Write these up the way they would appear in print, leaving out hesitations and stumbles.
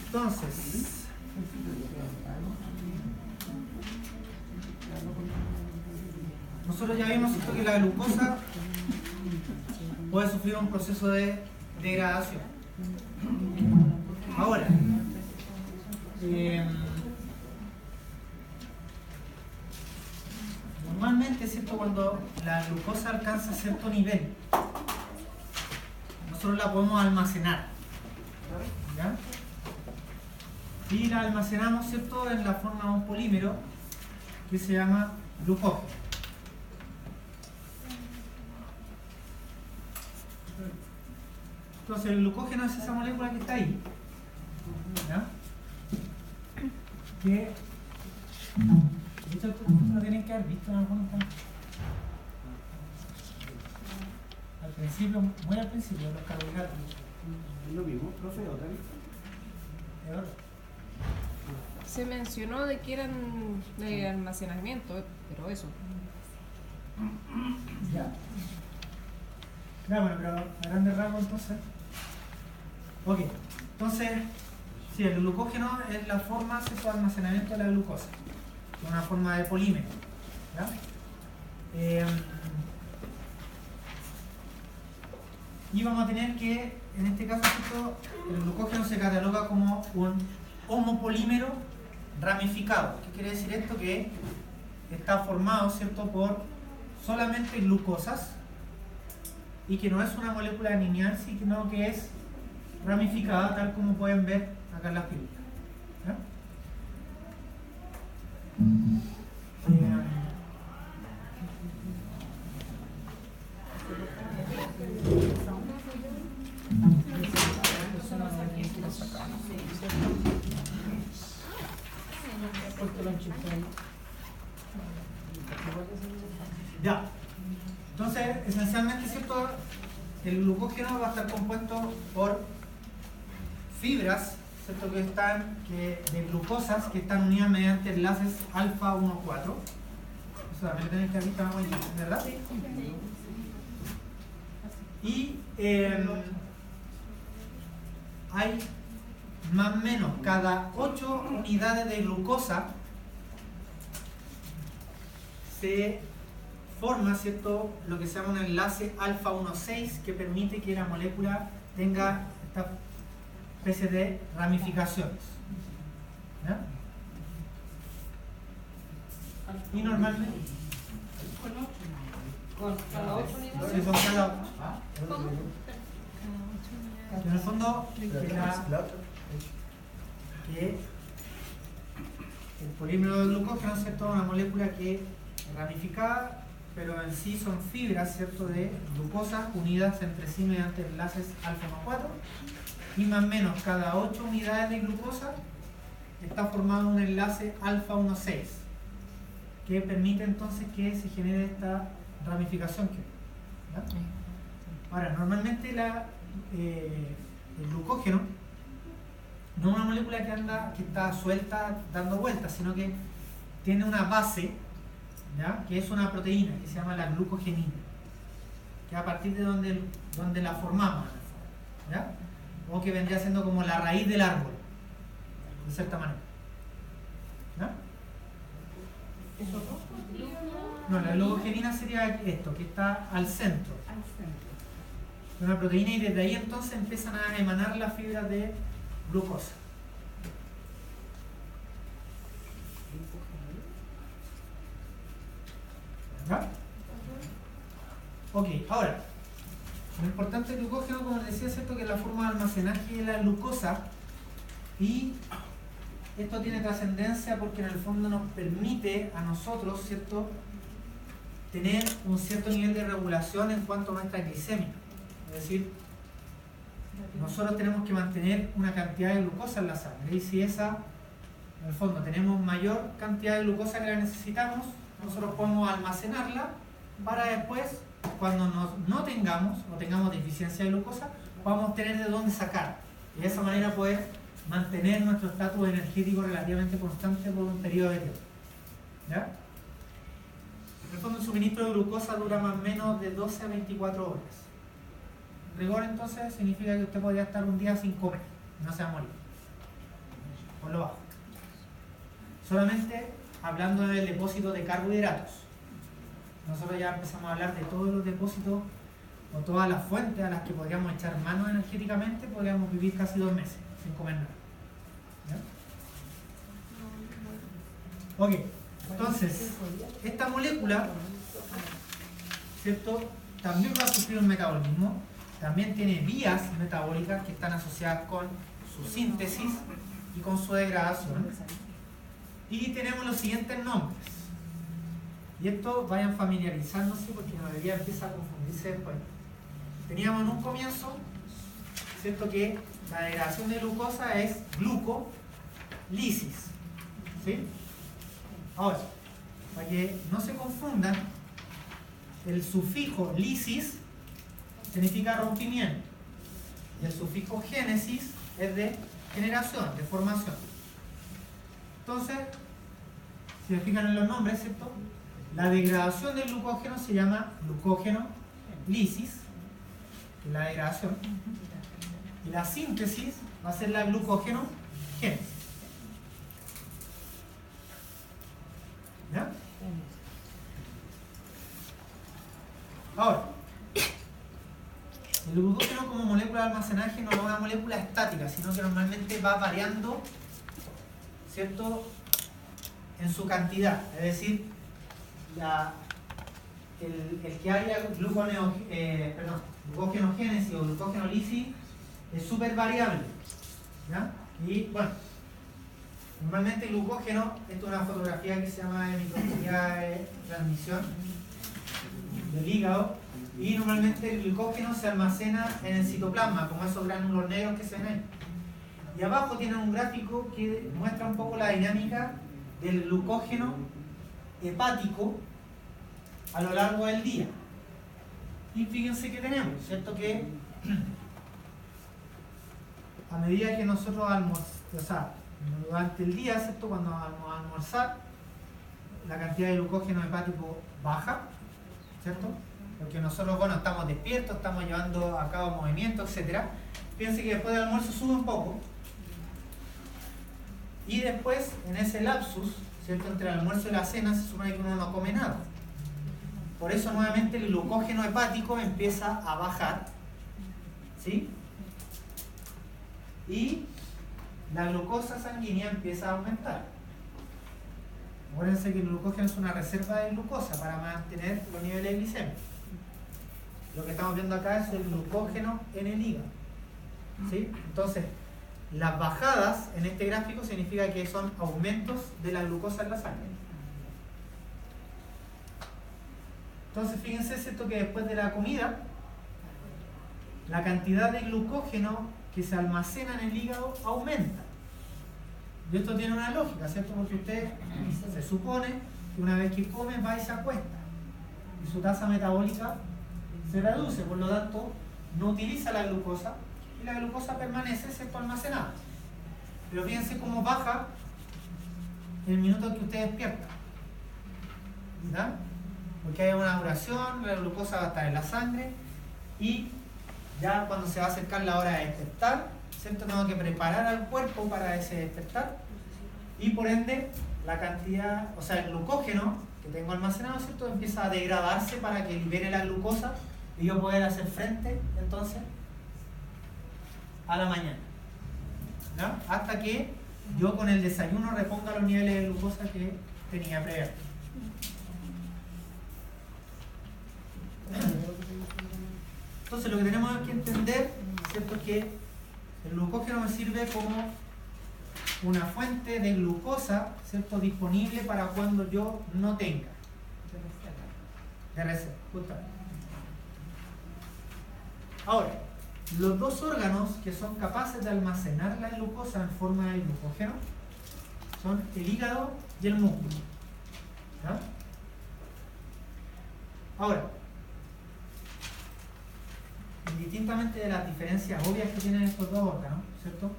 Entonces, nosotros ya vimos esto, que la glucosa puede sufrir un proceso de degradación. Ahora, normalmente, ¿cierto?, cuando la glucosa alcanza cierto nivel, nosotros la podemos almacenar, ¿ya? Y la almacenamos, ¿cierto?, en la forma de un polímero que se llama glucógeno. Entonces el glucógeno es esa molécula que está ahí, ¿ya? Que de hecho ustedes lo tienen que haber visto en algún campo. Al principio, muy al principio, los carbohidratos. ¿Es lo mismo, profe? ¿Otra vez? Se mencionó de que eran de almacenamiento, pero eso. Ya. Ya, bueno, pero a grandes rasgos entonces. Ok, entonces, sí, el glucógeno es la forma de almacenamiento de la glucosa, es una forma de polímero, ¿ya? Y vamos a tener que, en este caso, ¿cierto?, el glucógeno se cataloga como un homopolímero ramificado. ¿Qué quiere decir esto? Que está formado, ¿cierto?, por solamente glucosas, y que no es una molécula lineal, sino que es ramificada, tal como pueden ver acá en las figuras, ¿ya? Ya. Entonces, esencialmente, ¿cierto?, el glucógeno va a estar compuesto por fibras, ¿cierto?, de glucosas que están unidas mediante enlaces alfa 1,4. Eso también lo tenéis que haber visto, ¿verdad? Y hay más o menos cada 8 unidades de glucosa se forma, ¿cierto?, lo que se llama un enlace alfa 1,6, que permite que la molécula tenga esta especie de ramificaciones, ¿ya? Y normalmente ¿Con cada 8 unidades? sí, son cada 8. ¿Cómo? En el fondo, que el polímero de glucógeno, ¿cierto?, es una molécula que es ramificada, pero en sí son fibras, ¿cierto?, de glucosa unidas entre sí mediante enlaces alfa 1,4, y más o menos cada 8 unidades de glucosa está formado un enlace alfa 1,6, que permite entonces que se genere esta ramificación, ¿ya? Ahora, normalmente el glucógeno no es una molécula que está suelta dando vueltas, sino que tiene una base, ¿ya?, que es una proteína que se llama la glucogenina, que a partir de donde la formamos, ¿ya?, o que vendría siendo como la raíz del árbol, de cierta manera, ¿ya? No, la glucogenina sería esto, que está al centro. Una proteína, y desde ahí entonces empiezan a emanar las fibras de glucosa. ¿Ya? Ok, ahora, lo importante del glucógeno, como les decía, ¿cierto?, que es la forma de almacenaje de la glucosa, y esto tiene trascendencia porque en el fondo nos permite a nosotros, ¿cierto?, tener un cierto nivel de regulación en cuanto a nuestra glicemia. Es decir, nosotros tenemos que mantener una cantidad de glucosa en la sangre, y si esa, en el fondo, tenemos mayor cantidad de glucosa que la necesitamos, nosotros podemos almacenarla para después, cuando no tengamos o tengamos deficiencia de glucosa, podamos tener de dónde sacar, y de esa manera poder mantener nuestro estatus energético relativamente constante por un periodo de tiempo, ¿ya? En el fondo, el suministro de glucosa dura más o menos de 12 a 24 horas. En rigor, entonces, significa que usted podría estar un día sin comer, no se va a morir, por lo bajo. Solamente hablando del depósito de carbohidratos. Nosotros ya empezamos a hablar de todos los depósitos o todas las fuentes a las que podríamos echar mano energéticamente, podríamos vivir casi 2 meses sin comer nada. ¿Ya? Ok, entonces, esta molécula, ¿cierto?, también va a sufrir un metabolismo, también tiene vías metabólicas que están asociadas con su síntesis y con su degradación. Y tenemos los siguientes nombres. Y esto vayan familiarizándose porque la mayoría empieza a confundirse después. Teníamos en un comienzo, ¿cierto?, que la degradación de glucosa es glucolisis. ¿Sí? Ahora, para que no se confundan, el sufijo lisis significa rompimiento y el sufijo génesis es de generación, de formación. Entonces, si se fijan en los nombres, ¿cierto?, la degradación del glucógeno se llama glucógeno lisis, que es la degradación, y la síntesis va a ser la glucógeno génesis. ¿Ya? Ahora, el glucógeno como molécula de almacenaje no es una molécula estática, sino que normalmente va variando, ¿cierto?, en su cantidad. Es decir, el que haya glucógenogénesis o glucógenolisis es súper variable. ¿Ya? Y bueno, normalmente el glucógeno, esto es una fotografía que se llama de microscopía de transmisión del hígado, y normalmente el glucógeno se almacena en el citoplasma, como esos gránulos negros que se ven ahí. Y abajo tienen un gráfico que muestra un poco la dinámica del glucógeno hepático a lo largo del día. Y fíjense que tenemos, ¿cierto?, que a medida que nosotros durante el día, ¿cierto?, cuando vamos a almorzar, la cantidad de glucógeno hepático baja, ¿cierto?, porque nosotros, bueno, estamos despiertos, estamos llevando a cabo movimientos, etc. Fíjense que después del almuerzo sube un poco, y después, en ese lapsus, ¿cierto?, entre el almuerzo y la cena, se supone que uno no come nada. Por eso, nuevamente, el glucógeno hepático empieza a bajar, ¿sí?, y la glucosa sanguínea empieza a aumentar. Acuérdense que el glucógeno es una reserva de glucosa para mantener los niveles de glicemia. Lo que estamos viendo acá es el glucógeno en el hígado, ¿sí? Entonces, las bajadas en este gráfico significa que son aumentos de la glucosa en la sangre. Entonces, fíjense, ¿cierto?, que después de la comida, la cantidad de glucógeno que se almacena en el hígado aumenta. Y esto tiene una lógica, ¿cierto?, porque usted se supone que una vez que come va y se acuesta y su tasa metabólica se reduce, por lo tanto no utiliza la glucosa y la glucosa permanece, ¿cierto?, almacenada. Pero fíjense cómo baja el minuto en que usted despierta, ¿verdad? Porque hay una duración, la glucosa va a estar en la sangre y ya cuando se va a acercar la hora de despertar, ¿cierto?, tengo que preparar al cuerpo para ese despertar, y por ende la cantidad, o sea, el glucógeno que tengo almacenado, ¿cierto?, empieza a degradarse para que libere la glucosa y yo poder hacer frente entonces a la mañana, ¿no?, hasta que yo con el desayuno reponga los niveles de glucosa que tenía previamente. Entonces lo que tenemos que entender, ¿cierto?, es que el glucógeno me sirve como una fuente de glucosa, ¿cierto?, disponible para cuando yo no tenga. De reserva, justamente. Ahora, los dos órganos que son capaces de almacenar la glucosa en forma de glucógeno son el hígado y el músculo. ¿Ya? Ahora, indistintamente de las diferencias obvias que tienen estos dos órganos, ¿cierto?,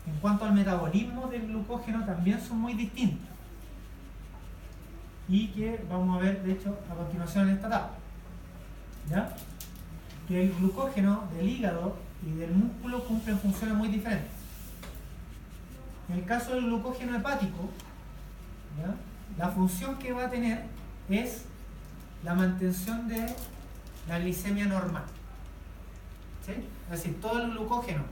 en cuanto al metabolismo del glucógeno también son muy distintos, y que vamos a ver de hecho a continuación en esta tabla. ¿Ya? Que el glucógeno del hígado y del músculo cumplen funciones muy diferentes. En el caso del glucógeno hepático, ¿ya? La función que va a tener es la mantención de la glicemia normal. ¿Sí? Es decir, todo el glucógeno,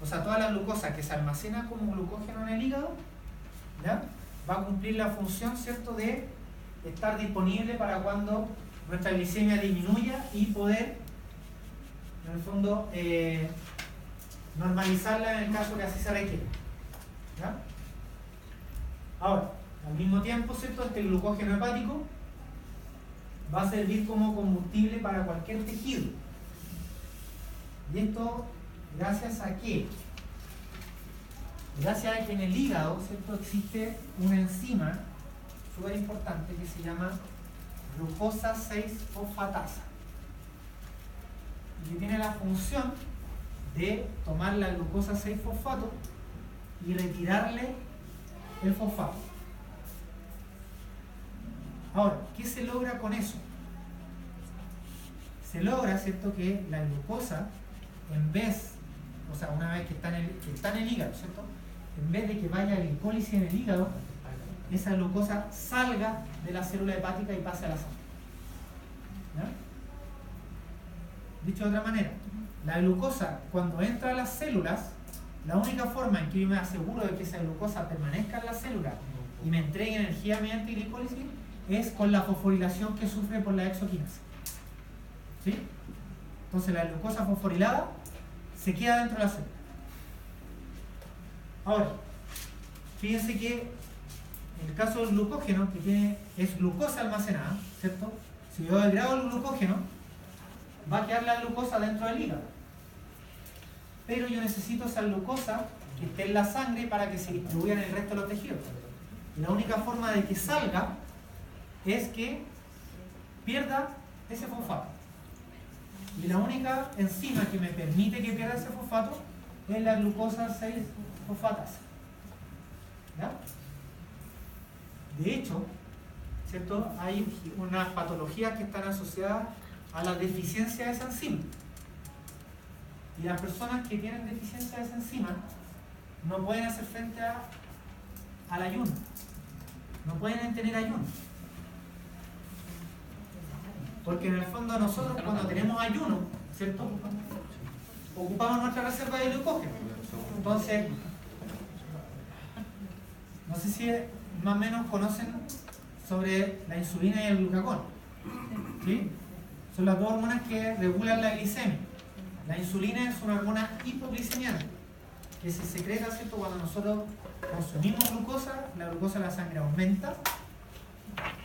o sea, toda la glucosa que se almacena como glucógeno en el hígado, ¿ya? Va a cumplir la función, ¿cierto?, de estar disponible para cuando nuestra glicemia disminuya y poder, en el fondo, normalizarla en el caso que así se requiera. ¿Ya? Ahora, al mismo tiempo, ¿cierto?, este glucógeno hepático va a servir como combustible para cualquier tejido. ¿Y esto gracias a qué? Gracias a que en el hígado, ¿cierto?, existe una enzima súper importante que se llama glucosa 6-fosfatasa y que tiene la función de tomar la glucosa 6-fosfato y retirarle el fosfato. Ahora, ¿qué se logra con eso? Se logra, ¿cierto?, que la glucosa, en vez, o sea, una vez que está en el hígado, ¿cierto?, en vez de que vaya a glicólisis en el hígado, esa glucosa salga de la célula hepática y pase a la sangre. ¿Ya? Dicho de otra manera, la glucosa cuando entra a las células, la única forma en que yo me aseguro de que esa glucosa permanezca en la célula y me entregue energía mediante glicólisis es con la fosforilación que sufre por la exoquinasa. ¿Sí? Entonces la glucosa fosforilada se queda dentro de la célula. Ahora, fíjense que en el caso del glucógeno, que es glucosa almacenada, ¿cierto? Si yo degrado el glucógeno, va a quedar la glucosa dentro del hígado. Pero yo necesito esa glucosa que esté en la sangre para que se distribuya en el resto de los tejidos. Y la única forma de que salga es que pierda ese fosfato. Y la única enzima que me permite que pierda ese fosfato es la glucosa 6-fosfatasa. ¿Ya? De hecho, ¿cierto?, hay unas patologías que están asociadas a la deficiencia de esa enzima. Y las personas que tienen deficiencia de esa enzima no pueden hacer frente al ayuno. No pueden tener ayuno. Porque en el fondo nosotros cuando tenemos ayuno, ¿cierto?, ocupamos nuestra reserva de glucógeno. Entonces, no sé si más o menos conocen sobre la insulina y el glucagón. ¿Sí? Son las dos hormonas que regulan la glicemia. La insulina es una hormona hipoglicemiana que se secreta, ¿cierto?, cuando nosotros consumimos glucosa, la glucosa en la sangre aumenta,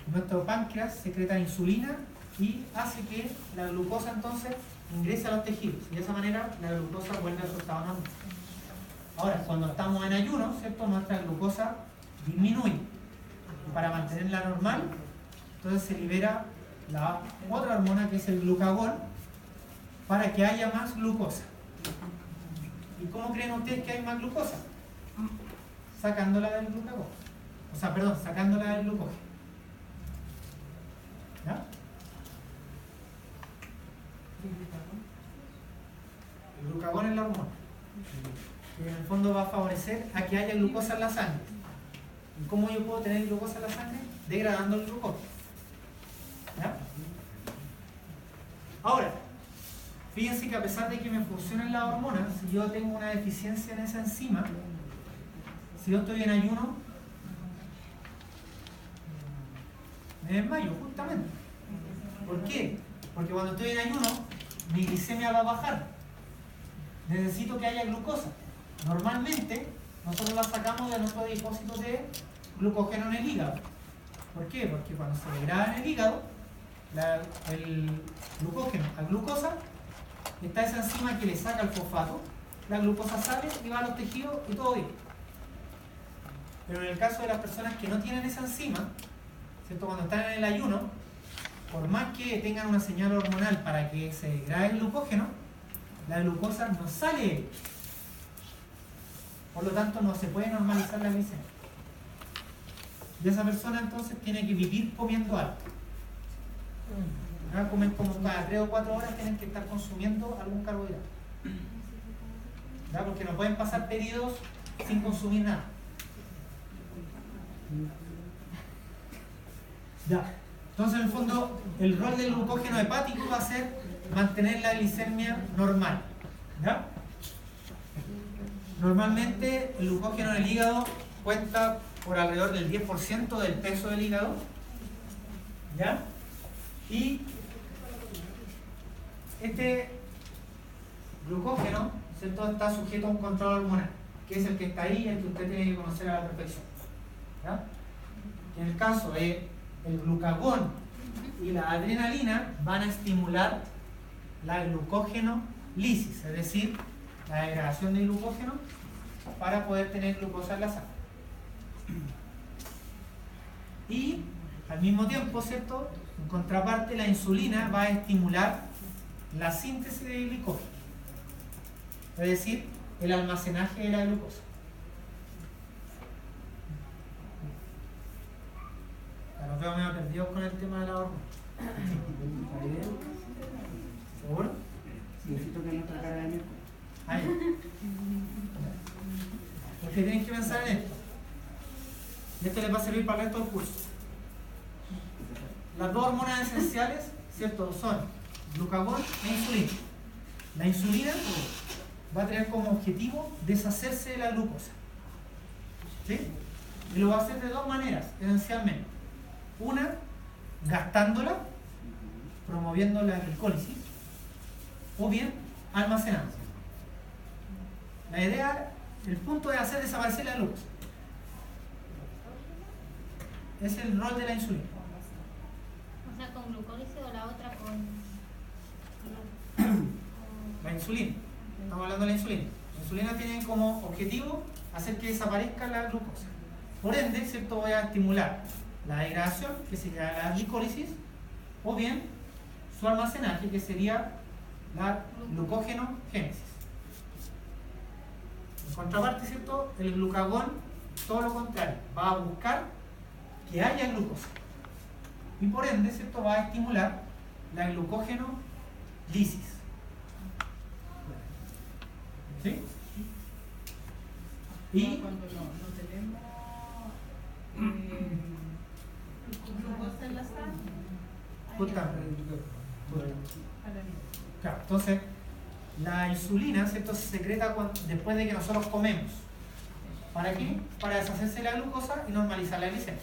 nuestro páncreas secreta insulina y hace que la glucosa entonces ingrese a los tejidos y de esa manera la glucosa vuelve a su estado normal. Ahora, cuando estamos en ayuno, ¿cierto?, nuestra glucosa disminuye y para mantenerla normal, entonces se libera la otra hormona que es el glucagón para que haya más glucosa. ¿Y cómo creen ustedes que hay más glucosa? Sacándola del glucagón. O sea, perdón, sacándola del glucógeno. ¿Ya? El glucagón es la hormona que en el fondo va a favorecer a que haya glucosa en la sangre. ¿Y cómo yo puedo tener glucosa en la sangre? Degradando el glucógeno. ¿Ya? Ahora, fíjense que a pesar de que me funcionen las hormonas, si yo tengo una deficiencia en esa enzima, si yo estoy en ayuno, me desmayo justamente. ¿Por qué? Porque cuando estoy en ayuno, mi glicemia va a bajar. Necesito que haya glucosa. Normalmente, nosotros la sacamos de nuestro depósito de glucógeno en el hígado. ¿Por qué? Porque cuando se degrada en el hígado, el glucógeno a glucosa, está esa enzima que le saca el fosfato, la glucosa sale y va a los tejidos y todo bien. Pero en el caso de las personas que no tienen esa enzima, ¿cierto?, cuando están en el ayuno, por más que tengan una señal hormonal para que se degrade el glucógeno, la glucosa no sale. Por lo tanto, no se puede normalizar la glicemia. Y esa persona entonces tiene que vivir comiendo algo. Comen como cada 3 o 4 horas, tienen que estar consumiendo algún carbohidrato. ¿Ya? Porque no pueden pasar periodos sin consumir nada. Ya. Entonces, en el fondo, el rol del glucógeno hepático va a ser mantener la glicemia normal. ¿Ya? Normalmente, el glucógeno en el hígado cuenta por alrededor del 10% del peso del hígado. ¿Ya? Y este glucógeno, ¿cierto?, está sujeto a un control hormonal, que es el que está ahí y el que usted tiene que conocer a la perfección. ¿Ya? En el caso de el glucagón y la adrenalina van a estimular la glucógeno-lisis, es decir, la degradación de glucógeno para poder tener glucosa en la sangre. Y al mismo tiempo, ¿cierto?, en contraparte, la insulina va a estimular la síntesis de glucógeno, es decir, el almacenaje de la glucosa. Ya nos veo medio perdidos con el tema de la hormona. ¿Seguro? Necesito que nuestra cara de miércoles. Ahí. Porque tienen que pensar en esto. Y esto les va a servir para el resto del curso. Las dos hormonas esenciales, ¿cierto?, son glucagón e insulina. La insulina va a tener como objetivo deshacerse de la glucosa. ¿Sí? Y lo va a hacer de dos maneras, esencialmente. Una, gastándola, promoviendo la glicólisis, o bien almacenando. La idea, el punto de hacer desaparecer la glucosa. Es el rol de la insulina. O sea, con glucólisis o la otra con... La insulina. Estamos hablando de la insulina. La insulina tiene como objetivo hacer que desaparezca la glucosa. Por ende, ¿cierto?, voy a estimular la degradación, que sería la glicólisis, o bien su almacenaje, que sería la glucógenogénesis. En contraparte, ¿cierto?, el glucagón, todo lo contrario, va a buscar que haya glucosa. Y por ende, ¿cierto?, va a estimular la glucógenolisis. ¿Sí? Y cuando no tenemos glucosa en la sangre. justamente. Claro, entonces, la insulina, ¿cierto?, se secreta después de que nosotros comemos. ¿Para qué? Para deshacerse de la glucosa y normalizar la glicemia.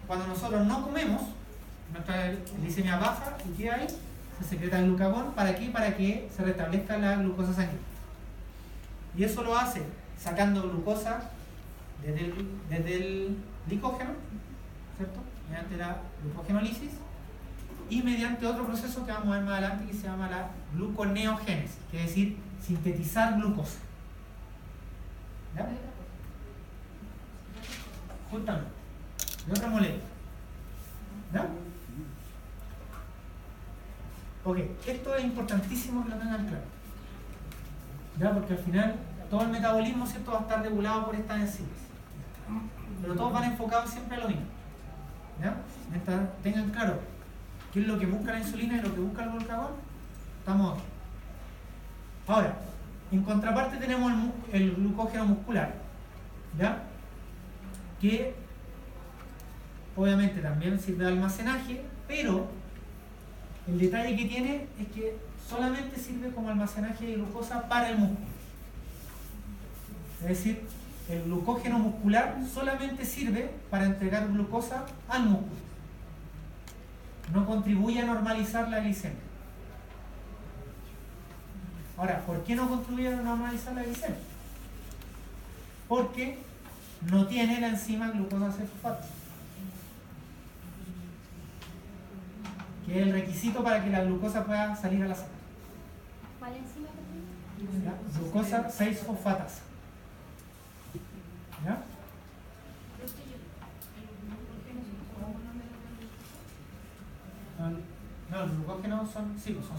Cuando nosotros no comemos, nuestra glicemia baja y queda ahí, se secreta el glucagón. ¿Para qué? Para que se restablezca la glucosa sanguínea. Y eso lo hace sacando glucosa desde el glicógeno, ¿cierto?, mediante la glucogenolisis, y mediante otro proceso que vamos a ver más adelante, que se llama la gluconeogénesis, que es decir, sintetizar glucosa. ¿Ya? Justamente, de otra molécula. ¿Ya? Ok, esto es importantísimo que lo tengan claro. ¿Ya? Porque al final todo el metabolismo, ¿cierto?, va a estar regulado por estas enzimas. Pero todos van enfocados siempre a lo mismo. ¿Ya? Tengan claro qué es lo que busca la insulina y lo que busca el glucagón. Estamos aquí. Ahora, en contraparte tenemos el glucógeno muscular, ¿ya?, que obviamente también sirve de almacenaje, pero el detalle que tiene es que solamente sirve como almacenaje de glucosa para el músculo. Es decir, el glucógeno muscular solamente sirve para entregar glucosa al músculo. No contribuye a normalizar la glicemia. Ahora, ¿por qué no contribuye a normalizar la glicemia? Porque no tiene la enzima glucosa 6-fosfato, que es el requisito para que la glucosa pueda salir a la sangre. ¿Cuál enzima? ¿Ya? Glucosa 6-fosfatasa. ¿Ya? No, los glucógenos son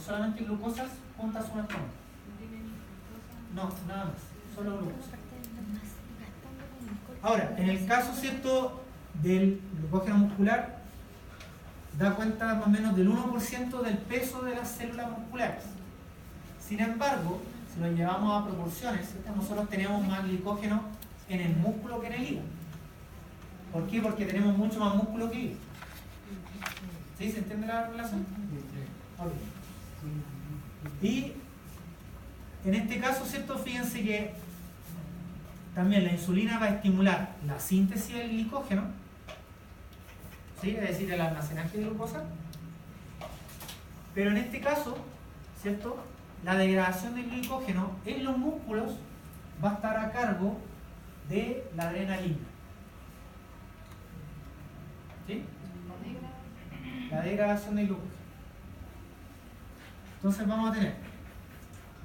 solamente glucosas juntas unas con otras. No, nada más, solo glucosa. Ahora, en el caso, ¿cierto?, del glucógeno muscular, da cuenta más o menos del 1% del peso de las células musculares. Sin embargo, si lo llevamos a proporciones, ¿cierto?, nosotros tenemos más glicógeno en el músculo que en el hígado. ¿Por qué? Porque tenemos mucho más músculo que ellos. ¿Sí? ¿Se entiende la relación? Ok. Y en este caso, ¿cierto? Fíjense que también la insulina va a estimular la síntesis del glicógeno, ¿sí? Es decir, el almacenaje de glucosa. Pero en este caso, ¿cierto? La degradación del glicógeno en los músculos va a estar a cargo de la adrenalina. ¿Sí? La degradación del glucógeno. Entonces vamos a tener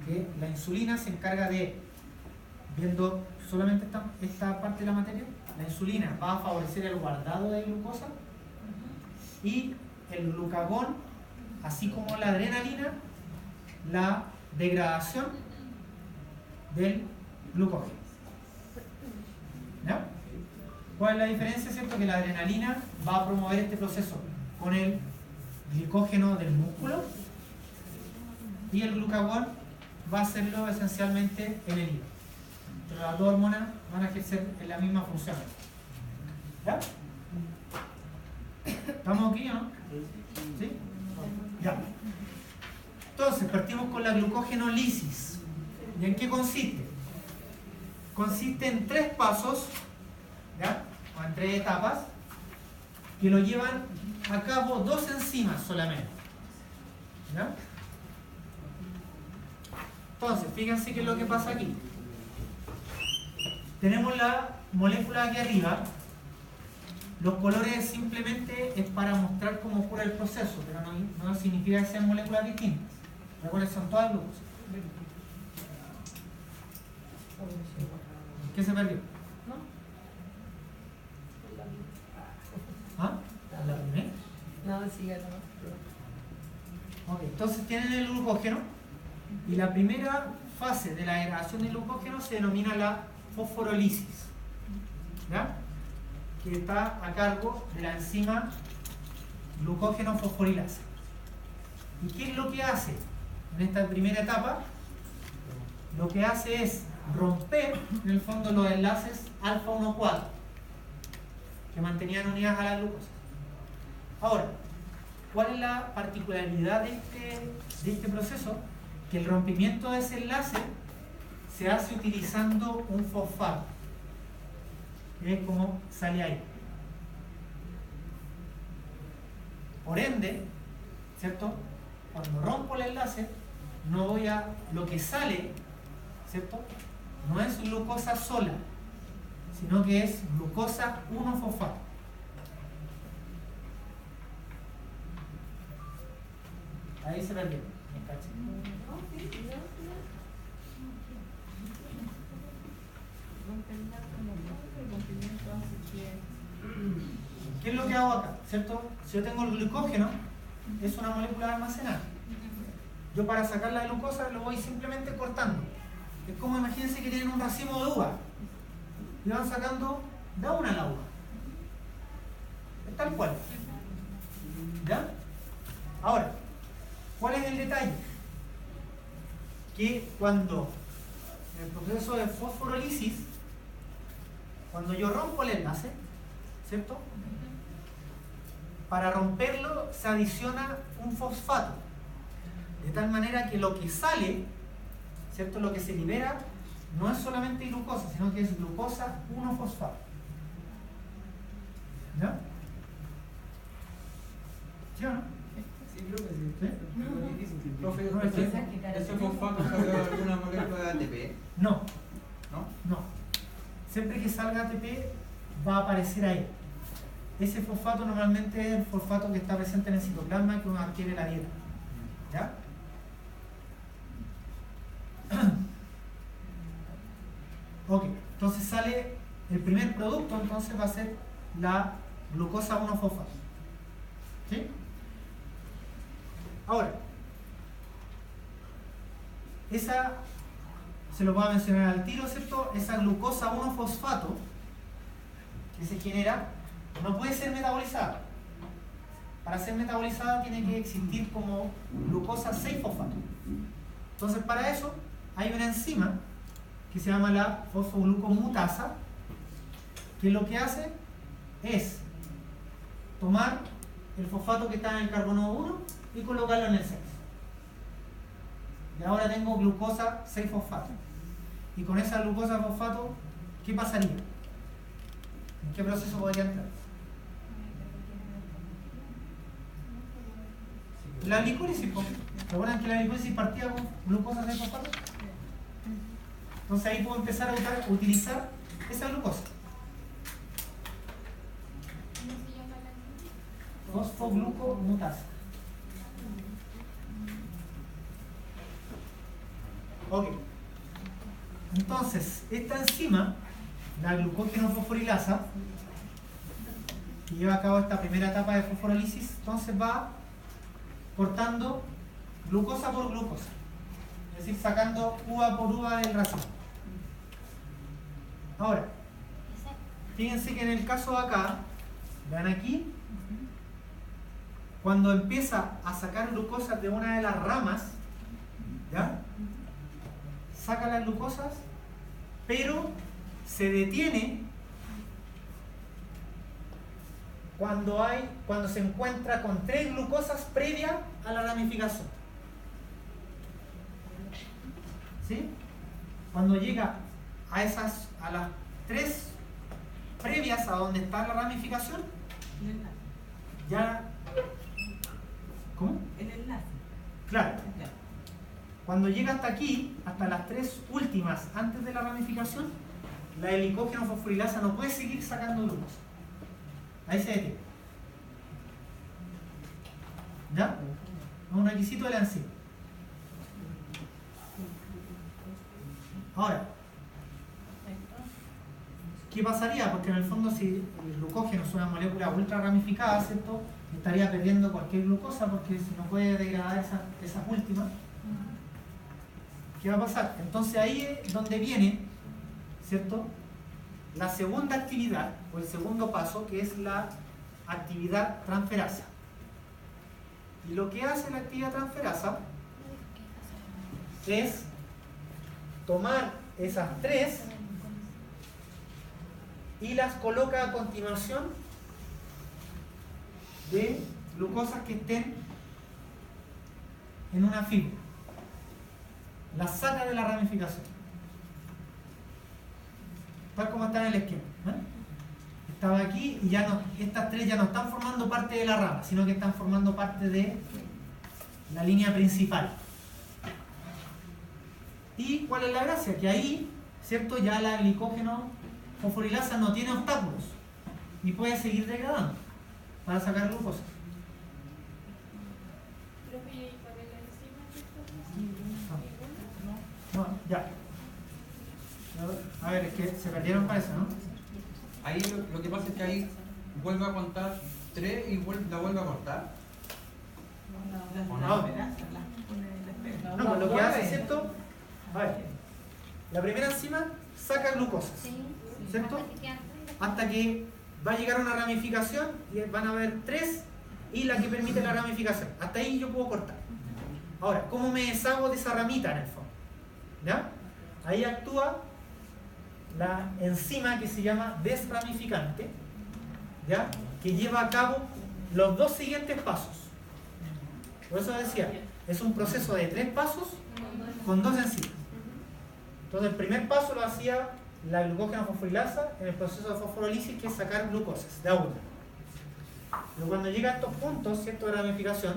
que la insulina se encarga de, viendo solamente esta parte de la materia, la insulina va a favorecer el guardado de glucosa y el glucagón, así como la adrenalina, la degradación del glucógeno. ¿Ya? ¿Cuál es la diferencia? ¿Cierto? Que la adrenalina va a promover este proceso con el glicógeno del músculo y el glucagón va a hacerlo esencialmente en el hígado. Pero las dos hormonas van a ejercer en la misma función. ¿Ya? ¿Estamos aquí o no? ¿Sí? Ya. Entonces, partimos con la glucógenolisis. ¿Y en qué consiste? Consiste en 3 pasos, ¿ya? O en 3 etapas, que lo llevan a cabo 2 enzimas solamente. ¿Ya? Entonces, fíjense qué es lo que pasa aquí. Tenemos la molécula aquí arriba. Los colores simplemente es para mostrar cómo ocurre el proceso, pero no significa que sean moléculas distintas. Recuerden, son todas glucosas. ¿Qué se perdió? ¿Ah? ¿La primera? No, sigue, no. Ok, entonces tienen el glucógeno y la primera fase de la degradación del glucógeno se denomina la fosforolisis, ¿ya? Que está a cargo de la enzima glucógeno fosforilasa. ¿Y qué es lo que hace en esta primera etapa? Lo que hace es romper en el fondo los enlaces alfa 1,4 que mantenían unidas a la glucosa. Ahora, ¿cuál es la particularidad de este proceso? Que el rompimiento de ese enlace se hace utilizando un fosfato. Es como sale ahí. Por ende, ¿cierto? Cuando rompo el enlace, no voy a. Lo que sale, ¿cierto? No es glucosa sola, sino que es glucosa 1-fosfato. Ahí se perdió. ¿Me caché? ¿Qué es lo que hago acá? ¿Cierto? Si yo tengo el glucógeno, es una molécula de almacenaje. Yo para sacar la glucosa lo voy simplemente cortando. Es como imagínense que tienen un racimo de uva y van sacando de una la uva. Es tal cual. ¿Ya? Ahora, ¿cuál es el detalle? Que cuando en el proceso de fosforolisis, cuando yo rompo el enlace, ¿cierto? Para romperlo se adiciona un fosfato, de tal manera que lo que sale, ¿cierto? Lo que se libera no es solamente glucosa, sino que es glucosa 1-fosfato. ¿Ya? ¿Sí o no? Sí, creo que sí. ¿Sí? Profe, No, ¿ese fosfato salió de alguna molécula de ATP? No, ¿No? no. Siempre que salga ATP va a aparecer ahí. Ese fosfato normalmente es el fosfato que está presente en el citoplasma que uno adquiere en la dieta. ¿Ya? Ok, entonces sale el primer producto, entonces va a ser la glucosa 1-fosfato. ¿Sí? Ahora, esa se lo voy a mencionar al tiro, ¿cierto? Esa glucosa 1-fosfato que se genera no puede ser metabolizada. Para ser metabolizada tiene que existir como glucosa 6-fosfato. Entonces, para eso hay una enzima que se llama la fosfoglucomutasa, que lo que hace es tomar el fosfato que está en el carbono 1 y colocarlo en el 6. Y ahora tengo glucosa 6-fosfato. Y con esa glucosa fosfato, ¿qué pasaría? ¿En qué proceso podría entrar? La glicólisis, ¿se acuerdan que la glicólisis partía con glucosa 6-fosfato? Entonces ahí puedo empezar a utilizar esa glucosa. Fosfoglucomutasa. Ok. Entonces, esta enzima, la glucógeno fosforilasa, que lleva a cabo esta primera etapa de fosforólisis, entonces va cortando glucosa por glucosa, es decir, sacando uva por uva del racimo. Ahora, fíjense que en el caso de acá, vean aquí, cuando empieza a sacar glucosa de una de las ramas, ¿ya? Saca las glucosas, pero se detiene cuando se encuentra con 3 glucosas previas a la ramificación. ¿Sí? Cuando llega a las 3 previas a donde está la ramificación, ya... ¿Cómo? El enlace. Claro. Cuando llega hasta aquí, hasta las 3 últimas antes de la ramificación, la helicógeno fosforilasa no puede seguir sacando glucosa. Ahí se detiene. ¿Ya? Es un requisito de la enzima. Ahora, ¿qué pasaría? Porque en el fondo si el glucógeno es una molécula ultra ramificada, ¿cierto? Estaría perdiendo cualquier glucosa porque si no puede degradar esas últimas. ¿Qué va a pasar? Entonces ahí es donde viene, ¿cierto?, la segunda actividad o el segundo paso, que es la actividad transferasa. Y lo que hace la actividad transferasa es tomar esas 3 y las coloca a continuación de glucosas que estén en una fibra. Las saca de la ramificación. Tal como está en el esquema. Estaba aquí y ya no, estas 3 ya no están formando parte de la rama, sino que están formando parte de la línea principal. ¿Y cuál es la gracia? Que ahí, ¿cierto?, ya la glicógeno fosforilasa no tiene obstáculos y puede seguir degradando para sacar glucosa. No, ya. A ver, es que se perdieron para eso, ¿no? Ahí lo que pasa es que ahí vuelve a contar 3 y la vuelve a cortar. No, pues lo que hace, ¿cierto? A ver, la primera enzima saca glucosa, ¿cierto? Hasta que va a llegar a una ramificación y van a haber 3 y la que permite la ramificación. Hasta ahí yo puedo cortar. Ahora, ¿cómo me deshago de esa ramita en el fondo? ¿Ya? Ahí actúa la enzima que se llama desramificante, ¿ya?, que lleva a cabo los 2 siguientes pasos. Por eso decía, es un proceso de 3 pasos con 2 enzimas. Entonces el primer paso lo hacía la glucógeno fosforilasa en el proceso de fosforólisis, que es sacar glucosas de agua. Pero cuando llega a estos puntos, ¿cierto?, de ramificación,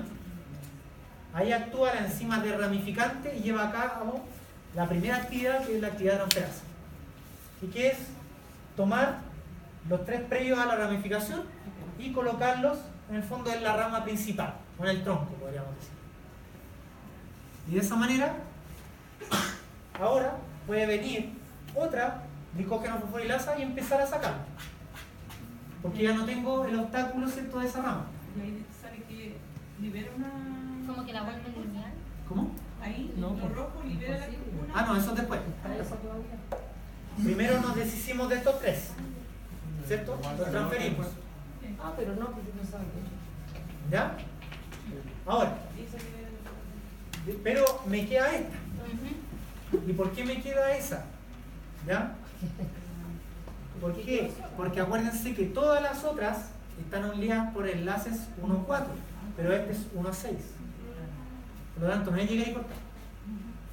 ahí actúa la enzima desramificante y lleva a cabo la primera actividad, que es la actividad transferasa. ¿Y qué es? Tomar los 3 previos a la ramificación y colocarlos en el fondo en la rama principal, o en el tronco, podríamos decir. Y de esa manera, ahora puede venir otra glicógeno fosforilasa y empezar a sacarlo. Porque ya no tengo el obstáculo, ¿cierto?, de esa rama. Y ahí sale que libera una... Como que la vuelve lineal. ¿Cómo? Ahí, No, lo rojo libera la una... Ah, no, eso después. Primero nos deshicimos de estos 3, ¿cierto? Los transferimos. Ah, pero no, porque no sabe. ¿Ya? Ahora, Y se libera la... pero me queda esta. ¿Y por qué me queda esa? ¿Ya? ¿Por qué? Porque acuérdense que todas las otras están unidas por enlaces 1,4, pero este es 1,6. Por lo tanto, no hay llegar y cortar.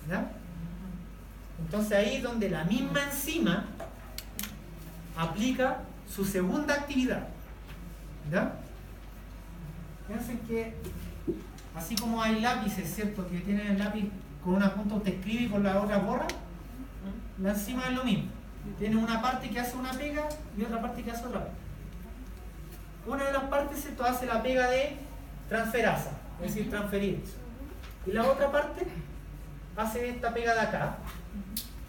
¿Ya? Entonces ahí es donde la misma enzima aplica su segunda actividad. ¿Ya? Piensen que así como hay lápices, ¿cierto? Que tienen el lápiz con una punta usted escribe y con la otra borra, la enzima es lo mismo. Tiene una parte que hace una pega y otra parte que hace otra pega. Una de las partes, ¿cierto?, hace la pega de transferasa, es decir, transferir. Y la otra parte hace esta pega de acá,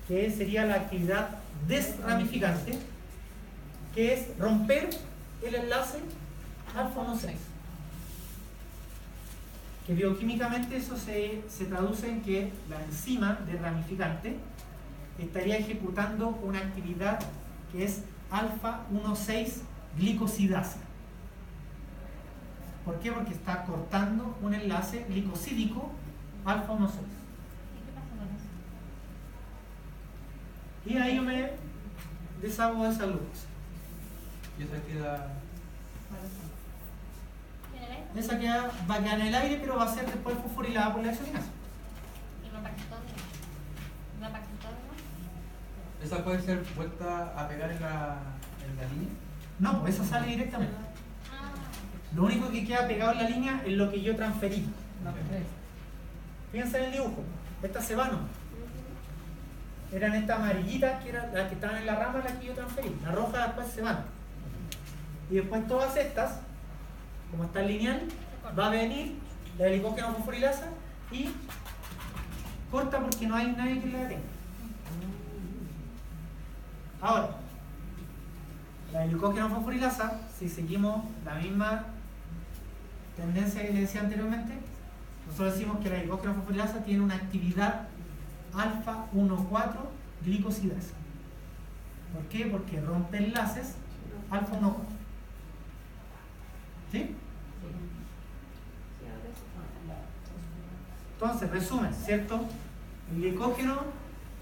que sería la actividad desramificante, que es romper el enlace alfa 1,6. Que bioquímicamente eso se traduce en que la enzima desramificante estaría ejecutando una actividad que es alfa 1,6 glicosidasa. ¿Por qué? Porque está cortando un enlace glicosídico alfa 1,6. ¿Y qué pasa con eso? Y ahí yo me deshago de esa glucosa. Y esa queda. ¿Tiene el aire? Esa va a quedar en el aire, pero va a ser después fosforilada por la hexokinasa. ¿Y no paquetón? ¿No paquetón, no? ¿Esa puede ser vuelta a pegar en la línea? No, pues esa sale directamente. Ah, Lo único que queda pegado en la línea es lo que yo transferí. No, tres. Fíjense en el dibujo. Estas se van. Eran estas amarillitas que eran las que estaban en la rama, las que yo transferí. La roja después se van. Y después todas estas, como está lineal, va a venir la helicógeno fosforilasa y corta porque no hay nadie que la detenga. Ahora, la helicógeno fosforilasa, si seguimos la misma tendencia que les decía anteriormente, nosotros decimos que la helicógeno fosforilasa tiene una actividad alfa 1,4 glicosidasa. ¿Por qué? Porque rompe enlaces alfa 1,4. ¿Sí? Entonces, resumen, ¿cierto? El glicógeno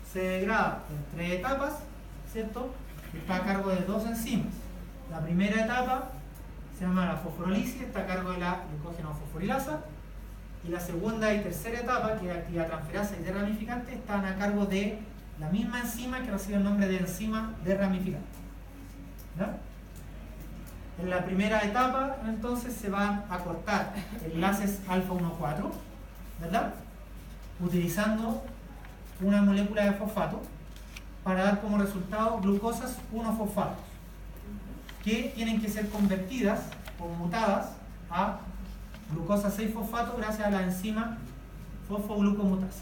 se degrada en 3 etapas, ¿cierto? Está a cargo de 2 enzimas. La primera etapa se llama la fosforolisis, está a cargo de la glicógeno fosforilasa. Y la segunda y tercera etapa, que es actividad transferasa y desramificante, están a cargo de la misma enzima que recibe el nombre de enzima desramificante. ¿Ya? En la primera etapa, entonces, se van a cortar enlaces alfa 1,4, ¿verdad? Utilizando una molécula de fosfato para dar como resultado glucosas 1-fosfatos, que tienen que ser convertidas o mutadas a glucosa 6-fosfato gracias a la enzima fosfoglucomutasa.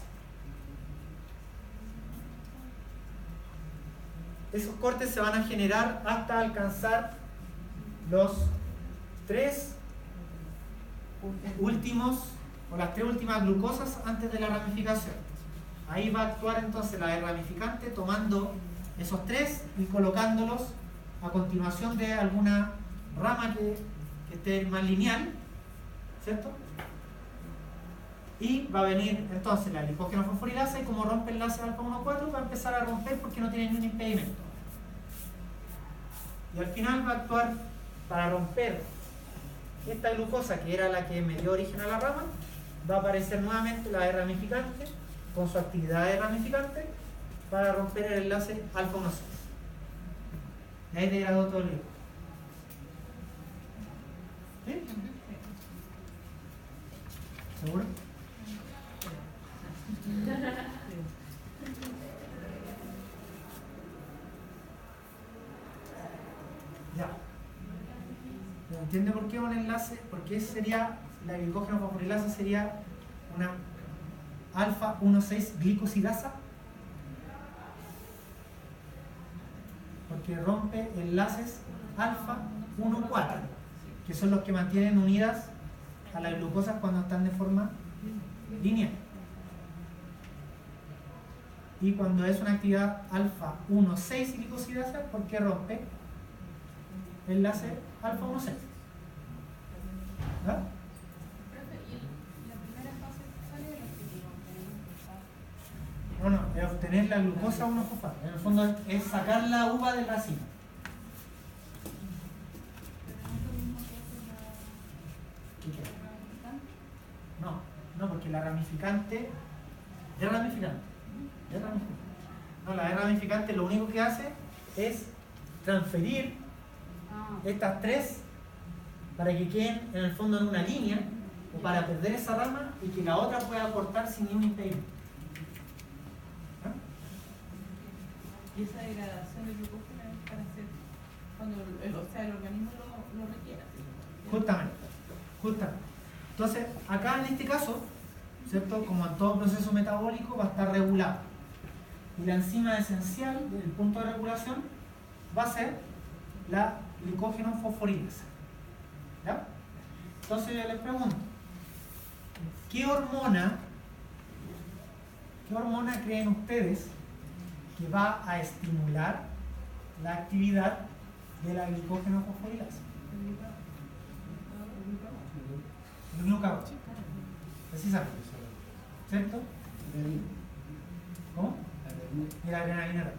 Esos cortes se van a generar hasta alcanzar los 3 últimos o las 3 últimas glucosas antes de la ramificación. Ahí va a actuar entonces la ramificante tomando esos 3 y colocándolos a continuación de alguna rama que esté más lineal, ¿cierto? Y va a venir entonces la glicógeno fosforilasa y como rompe el enlace alfa 1,4 va a empezar a romper porque no tiene ningún impedimento. Y al final va a actuar para romper esta glucosa que era la que me dio origen a la rama. Va a aparecer nuevamente la ramificante con su actividad de ramificante para romper el enlace alfa 1,6. Y ahí degradó todo el glucógeno. ¿Sí? ¿Seguro? Ya. ¿Entiende por qué un enlace? Porque sería la glicógeno fosforilasa sería una alfa 1,6 glicosidasa. Porque rompe enlaces alfa 1,4, que son los que mantienen unidas a las glucosas cuando están de forma lineal. Y cuando es una actividad alfa 1,6 glicosidasa, porque rompe enlace alfa 1,6. ¿Verdad? ¿Y la primera fase sale del objetivo? No, es obtener la glucosa 1-fosfato. En el fondo es sacar la uva del racimo. porque la ramificante, es ramificante. No, la es ramificante lo único que hace es transferir estas tres para que queden en el fondo en una línea o para perder esa rama y que la otra pueda cortar sin ningún impedimento. ¿Ah? Y esa degradación de glucógeno es para hacer cuando el organismo lo requiera. Justamente. Entonces, acá en este caso, ¿cierto? Como en todo proceso metabólico, va a estar regulado. Y la enzima esencial, el punto de regulación, va a ser la glicógeno fosforilasa. ¿Ya? Entonces yo les pregunto, ¿qué hormona creen ustedes que va a estimular la actividad de la glicógeno fosforilasa? El glucagón. Precisamente. ¿Cierto? ¿Cómo? Y la adrenalina.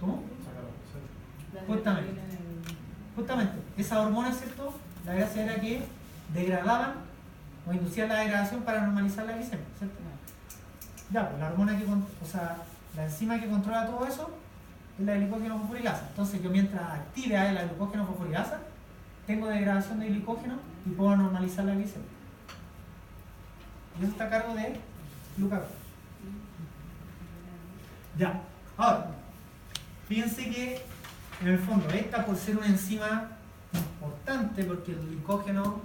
¿Cómo? Justamente. Esa hormona, ¿cierto? La gracia era que degradaban o inducían la degradación para normalizar la glicemia, ¿cierto? Ya, pues la hormona la enzima que controla todo eso es la glicógeno fosforilasa. Entonces yo mientras active a la glicógeno fosforilasa, tengo degradación de glicógeno y puedo normalizar la glicemia. Y eso está a cargo de glucagón. Ya, ahora, fíjense que en el fondo esta, por ser una enzima importante, porque el glicógeno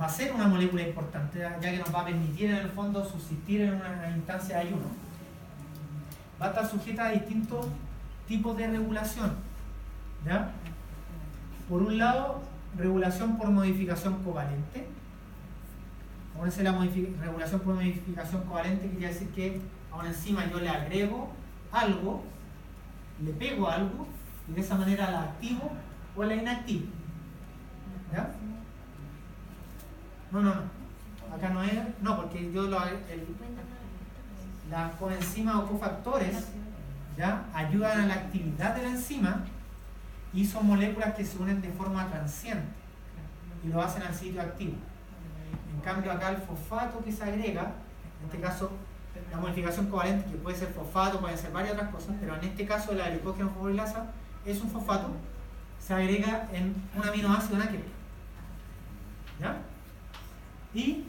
va a ser una molécula importante, ya que nos va a permitir en el fondo subsistir en una instancia de ayuno, va a estar sujeta a distintos tipos de regulación. ¿Ya? Por un lado, regulación por modificación covalente. Acuérdense, la regulación por modificación covalente quiere decir que a una enzima yo le agrego algo, le pego algo, y de esa manera la activo o la inactivo. ¿Ya? No. Acá no es. No, porque yo las coenzimas o cofactores, ¿ya?, ayudan a la actividad de la enzima y son moléculas que se unen de forma transiente y lo hacen al sitio activo. En cambio, acá el fosfato que se agrega, en este caso la modificación covalente, que puede ser fosfato, pueden ser varias otras cosas, pero en este caso la glicógeno fosforilasa es un fosfato, se agrega en un aminoácido naqueto. ¿Ya? Y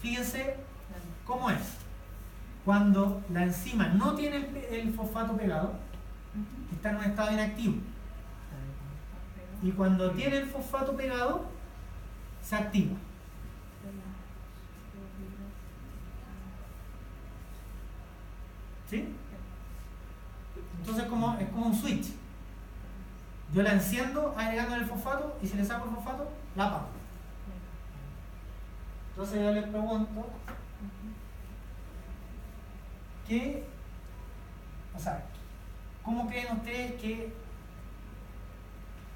fíjense cómo es. Cuando la enzima no tiene el fosfato pegado, está en un estado inactivo. Y cuando tiene el fosfato pegado, se activa. ¿Sí? Entonces es como un switch. Yo la enciendo agregando el fosfato y si le saco el fosfato, la apago. Entonces yo les pregunto ¿cómo creen ustedes que,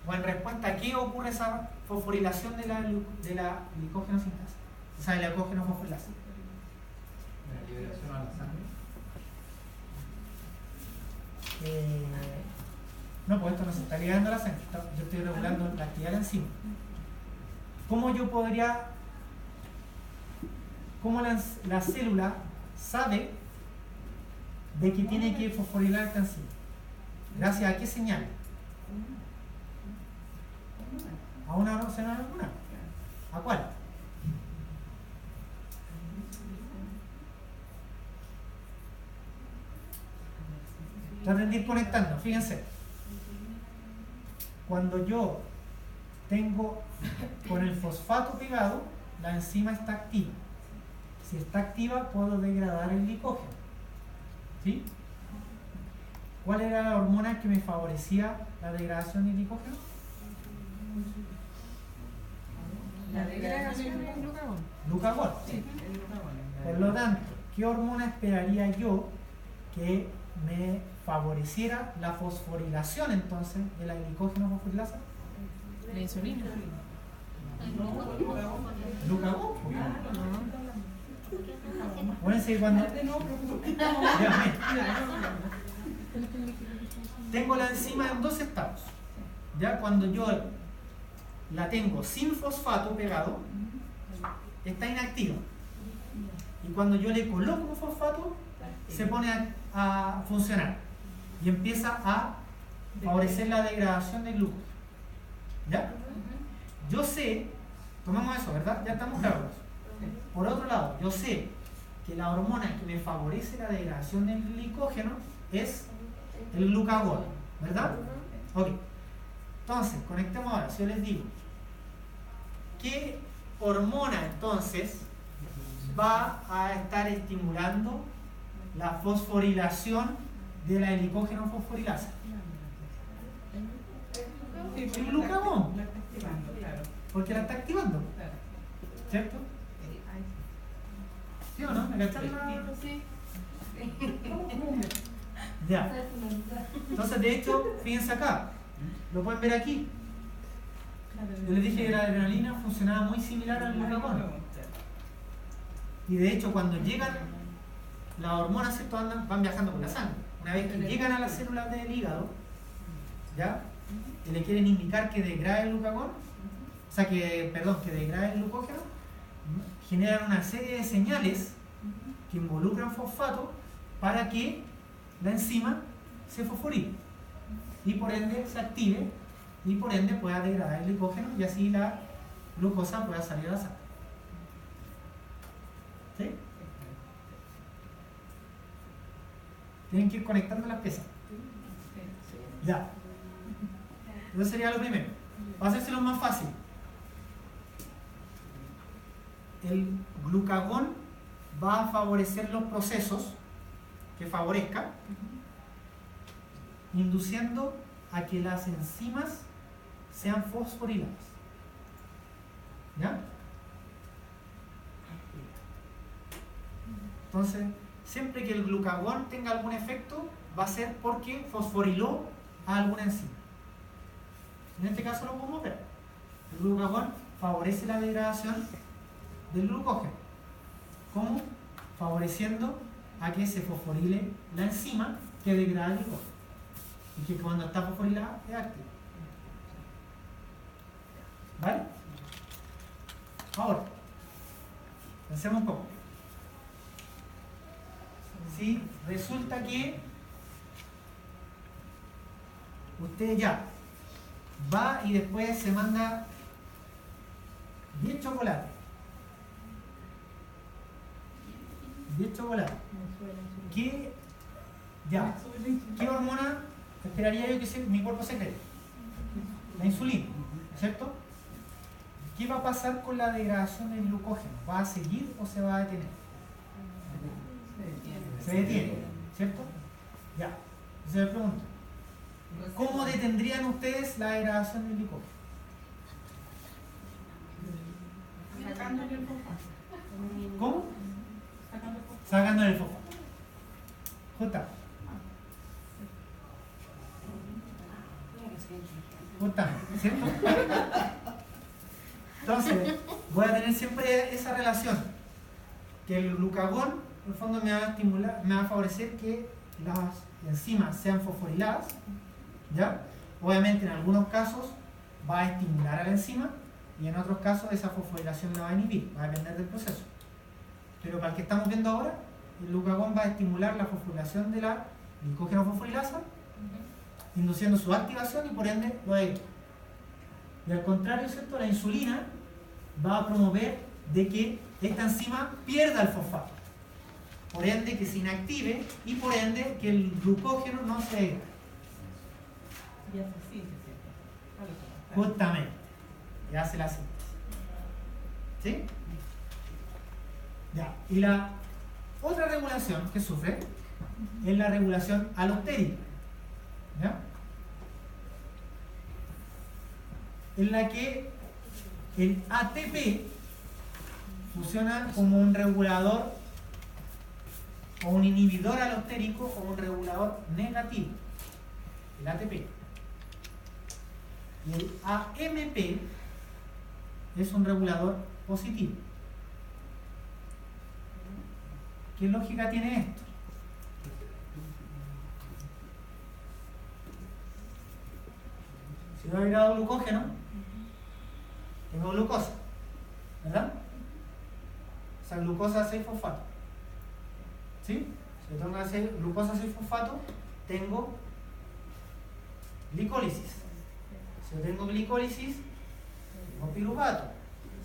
o en respuesta a qué ocurre esa fosforilación de la glicógeno sintasa? O sea, de la glicógeno fosforilasa. La liberación a la sangre. No, pues esto no se está liberando a la sangre, yo estoy regulando la actividad de la enzima. ¿Cómo la célula sabe de que tiene que fosforilar esta enzima? ¿Gracias a qué señal? ¿A una señal alguna? ¿A cuál? Traten de ir conectando, fíjense. Cuando yo tengo con el fosfato pegado, la enzima está activa. Si está activa, puedo degradar el glicógeno. ¿Sí? ¿Cuál era la hormona que me favorecía la degradación del glicógeno? La degradación del glucagón. Glucagón. Sí, el glucagón. Por lo tanto, ¿qué hormona esperaría yo que me favoreciera la fosforilación entonces de la glicógeno fosforilasa? La insulina. Glucagón. Acuérdense que cuando tengo la enzima en dos estados. Ya cuando yo la tengo sin fosfato pegado, está inactiva. Y cuando yo le coloco un fosfato, se pone a funcionar y empieza a favorecer la degradación del glucógeno. ¿Ya? Yo sé, tomemos eso, ¿verdad? Ya estamos claros. Por otro lado, yo sé que la hormona que me favorece la degradación del glicógeno es el glucagón, ¿verdad? Ok. Entonces, conectemos ahora. Si yo les digo, ¿qué hormona entonces va a estar estimulando la fosforilación de la glicógeno fosforilasa? Sí, El glucagón. la está activando, claro. Porque la está activando, Claro. ¿cierto? ¿Sí o no? ¿Me cachan la- Sí. Ya. Entonces, de hecho, fíjense acá. Lo pueden ver aquí. Yo les dije que la adrenalina funcionaba muy similar al glucagón. Y de hecho, cuando llegan las hormonas, ¿cierto? Van viajando por la sangre. Una vez que llegan a las células del hígado, ¿ya? Y le quieren indicar que degrade el glucagón, o sea, que degrade el glucógeno, generan una serie de señales que involucran fosfato para que la enzima se fosforile y por ende se active y por ende pueda degradar el glucógeno y así la glucosa pueda salir a la sangre. ¿Sí? Tienen que ir conectando las piezas. Ya. Eso sería lo primero. Va a hacérselo más fácil. El glucagón va a favorecer los procesos que favorezca, induciendo a que las enzimas sean fosforiladas. ¿Ya? Entonces, siempre que el glucagón tenga algún efecto, va a ser porque fosforiló a alguna enzima. En este caso lo podemos ver. El glucagón favorece la degradación del glucógeno. ¿Cómo? Favoreciendo a que se fosforile la enzima que degrada el glucógeno. Y que cuando está fosforilada es activa. ¿Vale? Ahora, pensemos un poco. Si resulta que usted ya va y después se manda 10 chocolates. 10 chocolates. ¿Qué hormona esperaría yo que mi cuerpo secrete? La insulina, ¿cierto? ¿Qué va a pasar con la degradación del glucógeno? ¿Va a seguir o se va a detener? Se detiene, ¿cierto? Ya. Entonces me pregunto, ¿cómo detendrían ustedes la degradación del glucógeno? Sacándole el fosfato. ¿Cómo? Sacando el fosfato. Sacándole el fosfato. Justamente, ¿cierto? Entonces, voy a tener siempre esa relación, que el glucagón, en el fondo, me va a estimular, me va a favorecer que las enzimas sean fosforiladas, ¿ya? Obviamente, en algunos casos va a estimular a la enzima y en otros casos esa fosforilación la va a inhibir, va a depender del proceso. Pero para el que estamos viendo ahora, el glucagón va a estimular la fosforilación de la glicógeno fosforilasa, induciendo su activación y por ende lo degrada. Y al contrario, ¿cierto? La insulina va a promover de que esta enzima pierda el fosfato, por ende que se inactive y por ende que el glucógeno no se degrade. Y hace síntesis. Justamente, y hace la síntesis. ¿Sí? Ya, y la otra regulación que sufre es la regulación alostérica, ¿ya? En la que el ATP funciona como un regulador o un inhibidor alostérico o un regulador negativo, el ATP. Y el AMP es un regulador positivo. ¿Qué lógica tiene esto? Si yo agregado glucógeno, tengo glucosa, ¿verdad? sea, glucosa 6-fosfato. ¿Sí? Si yo tengo que hacer glucosa 6-fosfato, tengo glicólisis. Si yo tengo glicólisis, tengo piruvato.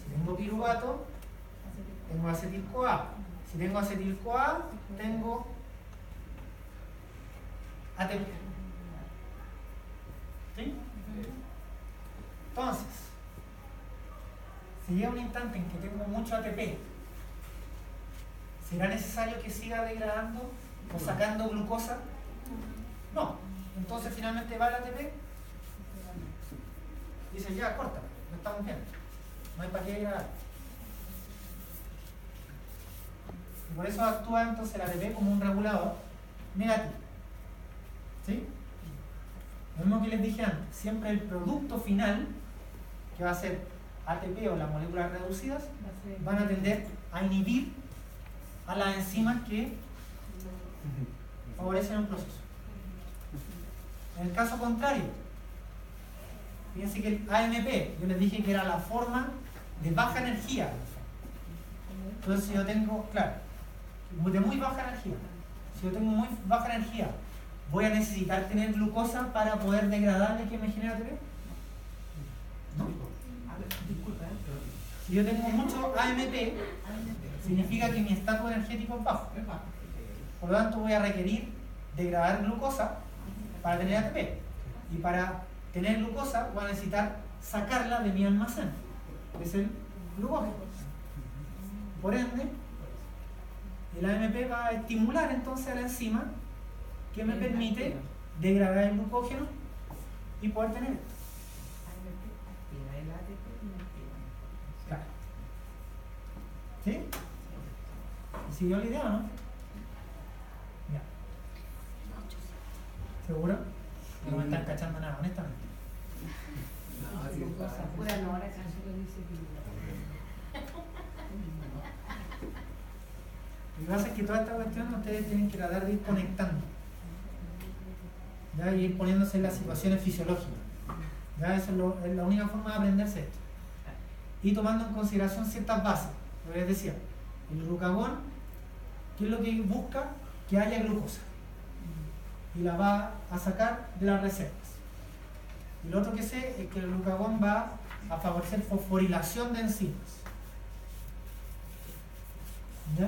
Si tengo piruvato, tengo acetil-CoA. Si tengo acetil-CoA, tengo ATP. ¿Sí? Entonces, si llega un instante en que tengo mucho ATP, ¿será necesario que siga degradando o sacando glucosa? No. Entonces finalmente va el ATP. Dice, ya, corta, no estamos bien. No hay para qué degradar. Y por eso actúa entonces el ATP como un regulador negativo. ¿Sí? Lo mismo que les dije antes, siempre el producto final, que va a ser ATP o las moléculas reducidas, van a tender a inhibir a las enzimas que favorecen el proceso. En el caso contrario, fíjense que el AMP, yo les dije que era la forma de baja energía. Entonces si yo tengo, claro, de muy baja energía, si yo tengo muy baja energía, ¿voy a necesitar tener glucosa para poder degradarle que me genera ATP? ¿No? Disculpa, Si yo tengo mucho AMP, significa que mi estatus energético es bajo. Por lo tanto, voy a requerir degradar glucosa para tener ATP. Y para tener glucosa, voy a necesitar sacarla de mi almacén, que es el glucógeno. Por ende, el AMP va a estimular entonces a la enzima que me permite degradar el glucógeno y poder tener esto. Claro. ¿Sí? ¿Siguió la idea o no? Ya. ¿Seguro? No me están cachando nada, honestamente. Pura no, ahora casi lo dice Lo que pasa es que toda esta cuestión ustedes tienen que tratar de ir conectando, ¿ya? Y ir poniéndose en las situaciones fisiológicas. ¿Ya? Esa es la única forma de aprenderse esto. Y tomando en consideración ciertas bases. Lo que les decía, el glucagón, ¿qué es lo que busca? Que haya glucosa. Y la va a sacar de las reservas. Y lo otro que sé es que el glucagón va a favorecer fosforilación de enzimas. ¿Ya?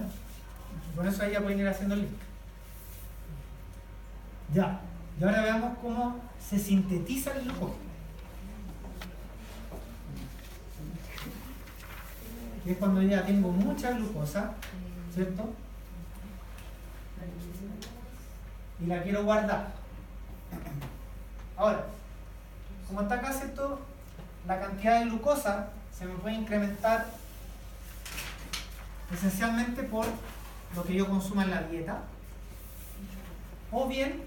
Y con eso ahí ya pueden ir haciendo el link. Ya. Y ahora veamos cómo se sintetiza el glucógeno. Que es cuando ya tengo mucha glucosa, ¿cierto? Y la quiero guardar. Ahora, como está acá, ¿cierto? La cantidad de glucosa se me puede incrementar esencialmente por lo que yo consuma en la dieta, o bien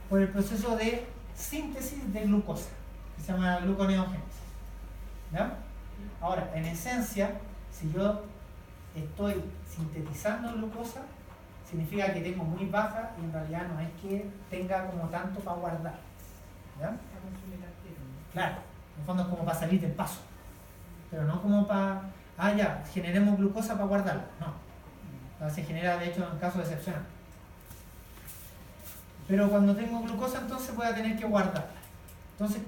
por el proceso de síntesis de glucosa, que se llama gluconeogénesis. ¿Ya? Ahora, en esencia, si yo estoy sintetizando glucosa, significa que tengo muy baja y en realidad no es que tenga como tanto para guardar. ¿Ya? Claro, en el fondo es como para salir del paso, pero no como para, ya, generemos glucosa para guardarla. No, se genera de hecho en casos excepcionales. Pero cuando tengo glucosa entonces voy a tener que guardarla. Entonces,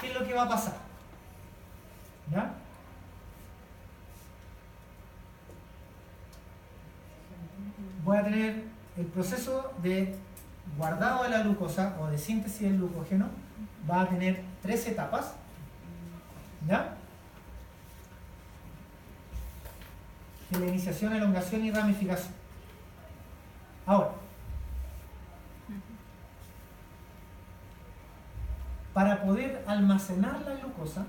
¿qué es lo que va a pasar? ¿Ya? Voy a tener el proceso de guardado de la glucosa o de síntesis del glucógeno, va a tener 3 etapas. ¿Ya? Helenicización, elongación y ramificación. Ahora, para poder almacenar la glucosa,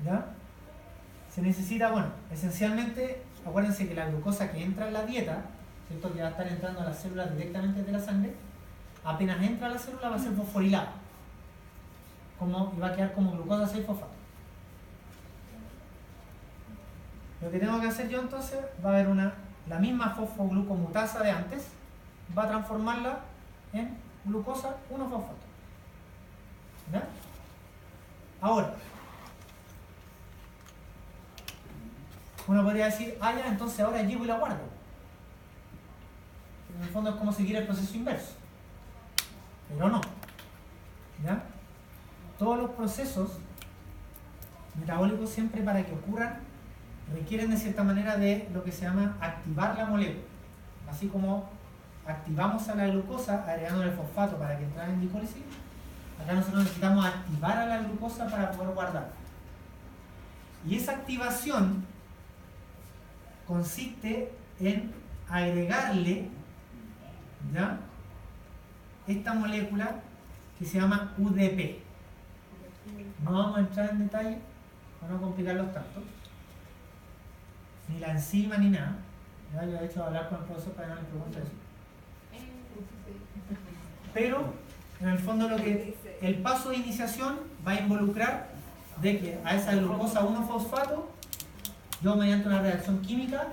¿ya? Se necesita, bueno, esencialmente, acuérdense que la glucosa que entra en la dieta, ¿cierto? Que va a estar entrando a las células directamente de la sangre, apenas entra a la célula va a ser fosforilada, y va a quedar como glucosa 6-fosfato. Lo que tengo que hacer yo entonces, va a haber la misma fosfoglucomutasa de antes, va a transformarla en glucosa 1-fosfato. ¿Ya? Ahora, Uno podría decir, ah ya, entonces ahora llevo y la guardo. En el fondo es como seguir el proceso inverso. Pero no. ¿Ya? Todos los procesos metabólicos, siempre para que ocurran, requieren de cierta manera de lo que se llama activar la molécula. Así como activamos a la glucosa agregándole fosfato para que entre en glicólisis, acá nosotros necesitamos activar a la glucosa para poder guardar. Y esa activación consiste en agregarle, ¿ya?, esta molécula que se llama UDP. No vamos a entrar en detalle para no complicarlos tanto, ni la enzima ni nada. Ya, yo he hecho hablar con el profesor para que no le pregunte eso. Pero en el fondo lo que el paso de iniciación va a involucrar de que a esa glucosa 1-fosfato yo, mediante una reacción química,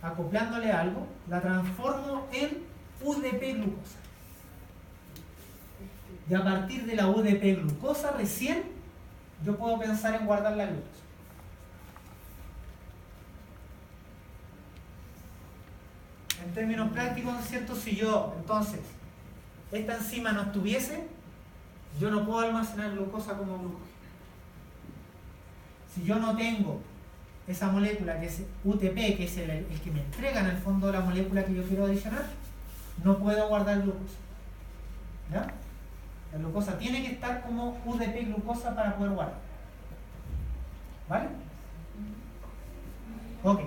acoplándole algo, la transformo en UDP glucosa. Y a partir de la UDP glucosa recién yo puedo pensar en guardar la glucosa. En términos prácticos, ¿no es cierto? Si yo, entonces, esta enzima no estuviese, yo no puedo almacenar glucosa como glucógeno. Si yo no tengo esa molécula que es UTP, que es el que me entrega en el fondo la molécula que yo quiero adicionar, no puedo guardar glucosa. ¿Ya? La glucosa tiene que estar como UDP glucosa para poder guardar. ¿Vale? Ok.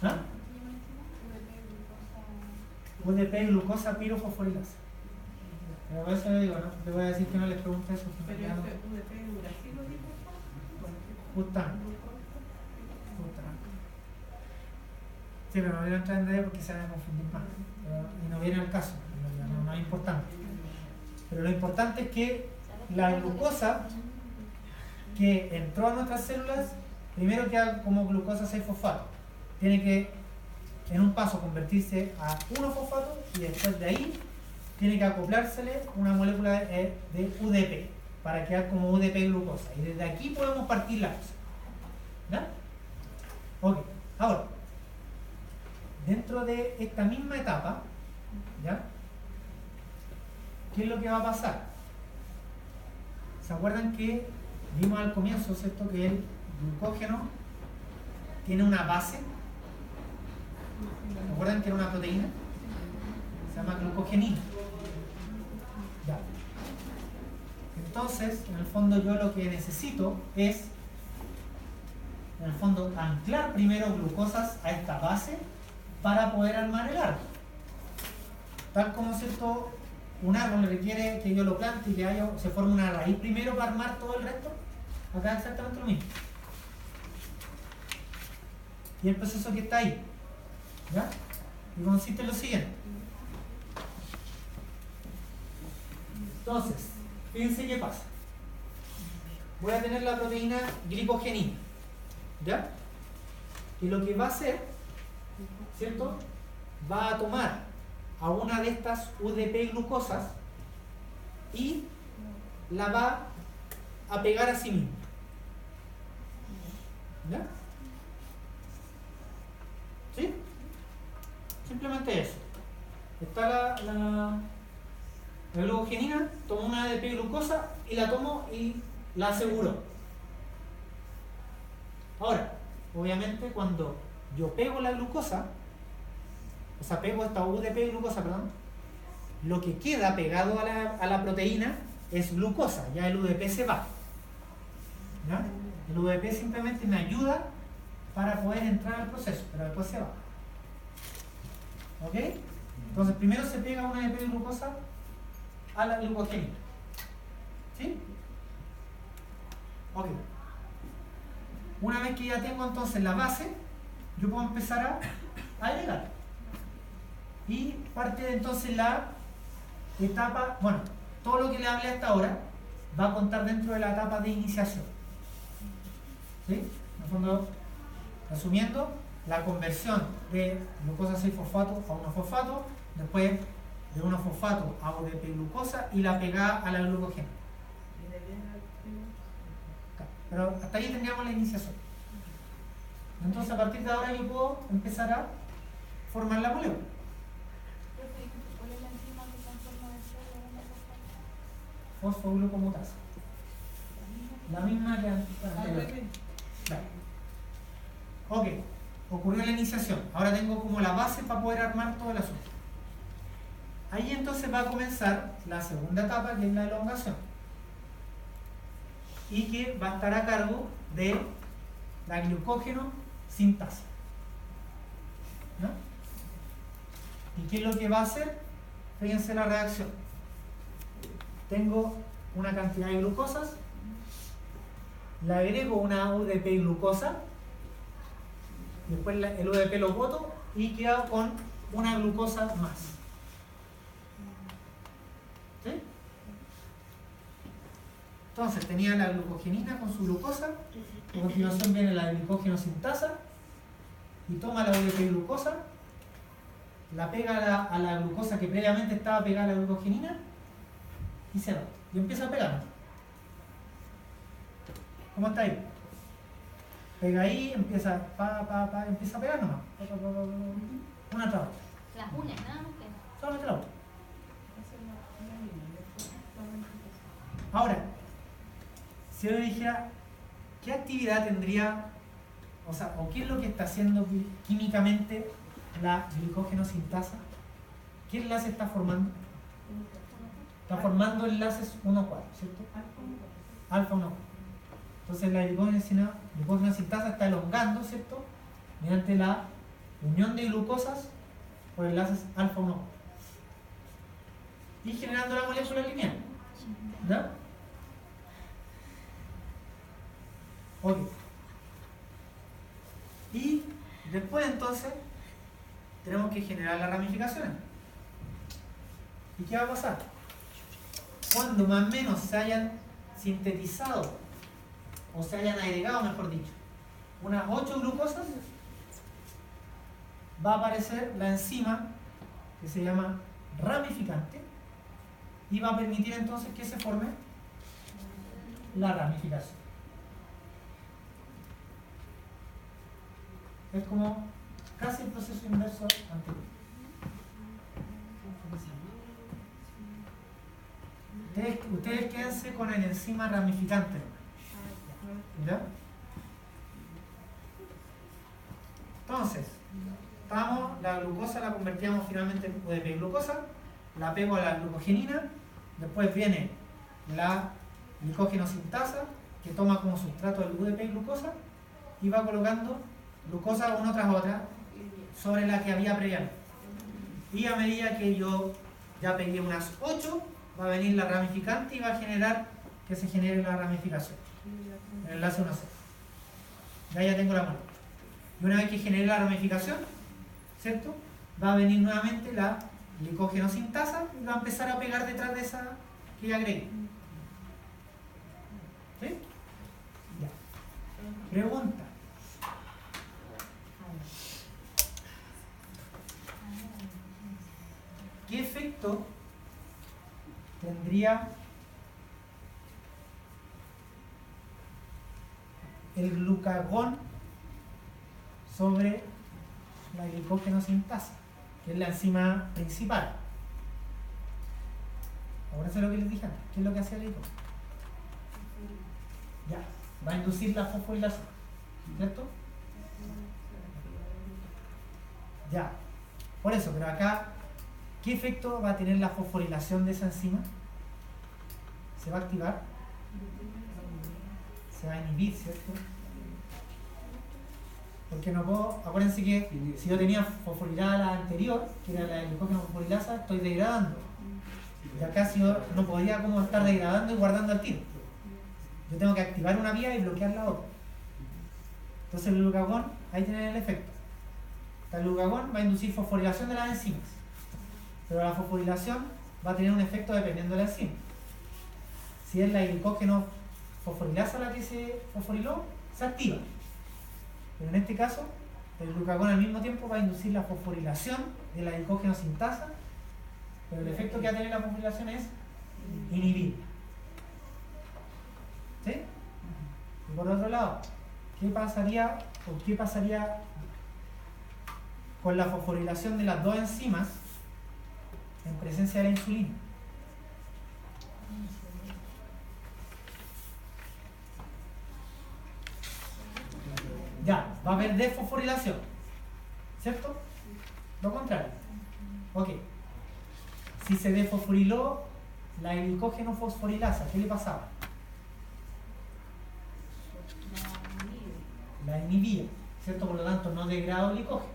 ¿Ah? UDP glucosa pirofosforilasa. Pero por eso le digo, ¿no? Le voy a decir que no les pregunte eso. Pero este UDP uracilo, dijo. Justamente. Sí, pero no voy a entrar en detalle porque se van a confundir más. Y no viene al caso, no es importante. Pero lo importante es que la glucosa que entró a nuestras células, primero queda como glucosa 6-fosfato. Tiene que, en un paso, convertirse a 1-fosfato y después de ahí tiene que acoplársele una molécula de UDP para quedar como UDP glucosa. Y desde aquí podemos partir la cosa. ¿Ya? Ok, ahora, dentro de esta misma etapa, ¿ya?, ¿qué es lo que va a pasar? ¿Se acuerdan que vimos al comienzo, ¿cierto?, que el glucógeno tiene una base? ¿Se acuerdan que era una proteína? Se llama glucogenina. Ya. Entonces, en el fondo yo lo que necesito es, en el fondo, anclar primero glucosas a esta base para poder armar el árbol. Tal como, ¿cierto?, un árbol requiere que yo lo plante y que se forme una raíz primero para armar todo el resto. Acá es exactamente lo mismo. Y el proceso que está ahí, ¿ya?, y consiste en lo siguiente. Entonces, fíjense qué pasa. Voy a tener la proteína glicogenina, ¿ya? Y lo que va a hacer, ¿cierto?, va a tomar a una de estas UDP glucosas y la va a pegar a sí misma. ¿Ya? ¿Sí? Simplemente eso. Está la glucogenina, tomo una ADP glucosa y la tomo y la aseguro. Ahora, obviamente cuando yo pego la glucosa, o sea, pego esta UDP glucosa, perdón, lo que queda pegado a la proteína es glucosa, ya el UDP se va. ¿Ya? El UDP simplemente me ayuda para poder entrar al proceso, pero después se va. ¿Ok? Entonces primero se pega una ADP glucosa a la glucogenina. ¿Sí? Ok. Una vez que ya tengo entonces la base, yo puedo empezar a agregar. Y parte de entonces la etapa, bueno, todo lo que le hablé hasta ahora va a contar dentro de la etapa de iniciación. ¿Sí? En el fondo, resumiendo, la conversión de glucosa 6-fosfato a 1-fosfato, después de 1-fosfato a UDP glucosa y la pegada a la glucogena. Pero hasta ahí teníamos la iniciación. Entonces a partir de ahora yo puedo empezar a formar la molécula. ¿Cuál es la enzima que transforma el Fosfoglucomutasa. La misma que anterior. Claro. Ok, ocurrió la iniciación. Ahora tengo como la base para poder armar todo el asunto. Ahí entonces va a comenzar la segunda etapa, que es la elongación. Y que va a estar a cargo de la glucógeno sintasa. ¿No? ¿Y qué es lo que va a hacer? Fíjense la reacción. Tengo una cantidad de glucosas, le agrego una UDP glucosa, después el UDP lo boto y quedo con una glucosa más. ¿Sí? Entonces tenía la glucogenina con su glucosa, a continuación viene la glucógeno sintasa y toma la UDP glucosa, la pega a la glucosa que previamente estaba pegada a la glucogenina y se va. Y empieza a pegar. ¿Cómo está ahí? Pega ahí, empieza empieza a pegar nomás. Una tras otra. Las unes, nada más que. Solamente la otra. Ahora, si yo le dijera, ¿qué actividad tendría, o qué es lo que está haciendo químicamente la glicógeno sintasa? ¿Qué enlace está formando? Está formando enlaces 1,4, ¿cierto? Alfa 1,4. Entonces la glucógeno sintasa está elongando, ¿cierto? Mediante la unión de glucosas por enlaces alfa 1,4. Y generando la molécula lineal. ¿Ya? Ok. Y después entonces tenemos que generar las ramificaciones. ¿Y qué va a pasar? Cuando más o menos se hayan sintetizado o se hayan agregado, mejor dicho, unas 8 glucosas, va a aparecer la enzima que se llama ramificante y va a permitir entonces que se forme la ramificación. Es como casi el proceso inverso anterior. Ustedes quédense con el enzima ramificante. ¿Ya? Entonces, la glucosa la convertíamos finalmente en UDP glucosa, la pego a la glucogenina, después viene la glicógeno sintasa, que toma como sustrato el UDP glucosa y va colocando glucosa una tras otra sobre la que había previamente. Y a medida que yo ya pegué unas 8, va a venir la ramificante y va a generar que se genere la ramificación. El enlace 1,0. Ya tengo la molécula. Y una vez que genere la ramificación, ¿cierto? Va a venir nuevamente la glicógeno sintasa y va a empezar a pegar detrás de esa que ya agregué. ¿Sí? Ya. Pregunta. ¿Qué efecto tendría el glucagón sobre la glicógeno sintasa, que es la enzima principal? Ahora sé lo que les dije antes. ¿Qué es lo que hacía el glucagón? Ya, va a inducir la fosforilación, ¿cierto? Ya, por eso, pero acá, ¿qué efecto va a tener la fosforilación de esa enzima? ¿Se va a activar? Se va a inhibir, ¿cierto? Porque no puedo, acuérdense que si yo tenía fosforilada la anterior, que era la glucógeno fosforilasa, estoy degradando. Y acá si yo no podría como estar degradando y guardando al tiro. Yo tengo que activar una vía y bloquear la otra. Entonces el glucagón, ahí tiene el efecto. El glucagón va a inducir fosforilación de las enzimas. Pero la fosforilación va a tener un efecto dependiendo de la enzima. Si es la glicógeno fosforilasa la que se fosforiló, se activa. Pero en este caso, el glucagón al mismo tiempo va a inducir la fosforilación de la glicógeno sintasa, pero el efecto que va a tener la fosforilación es inhibir. ¿Sí? Y por otro lado, ¿qué pasaría o qué pasaría con la fosforilación de las dos enzimas en presencia de la insulina? Ya, va a haber desfosforilación, ¿cierto? Lo contrario. Ok. Si se desfosforiló la glicógeno fosforilasa, ¿qué le pasaba? La inhibía, ¿cierto? Por lo tanto, no degrada el glicógeno.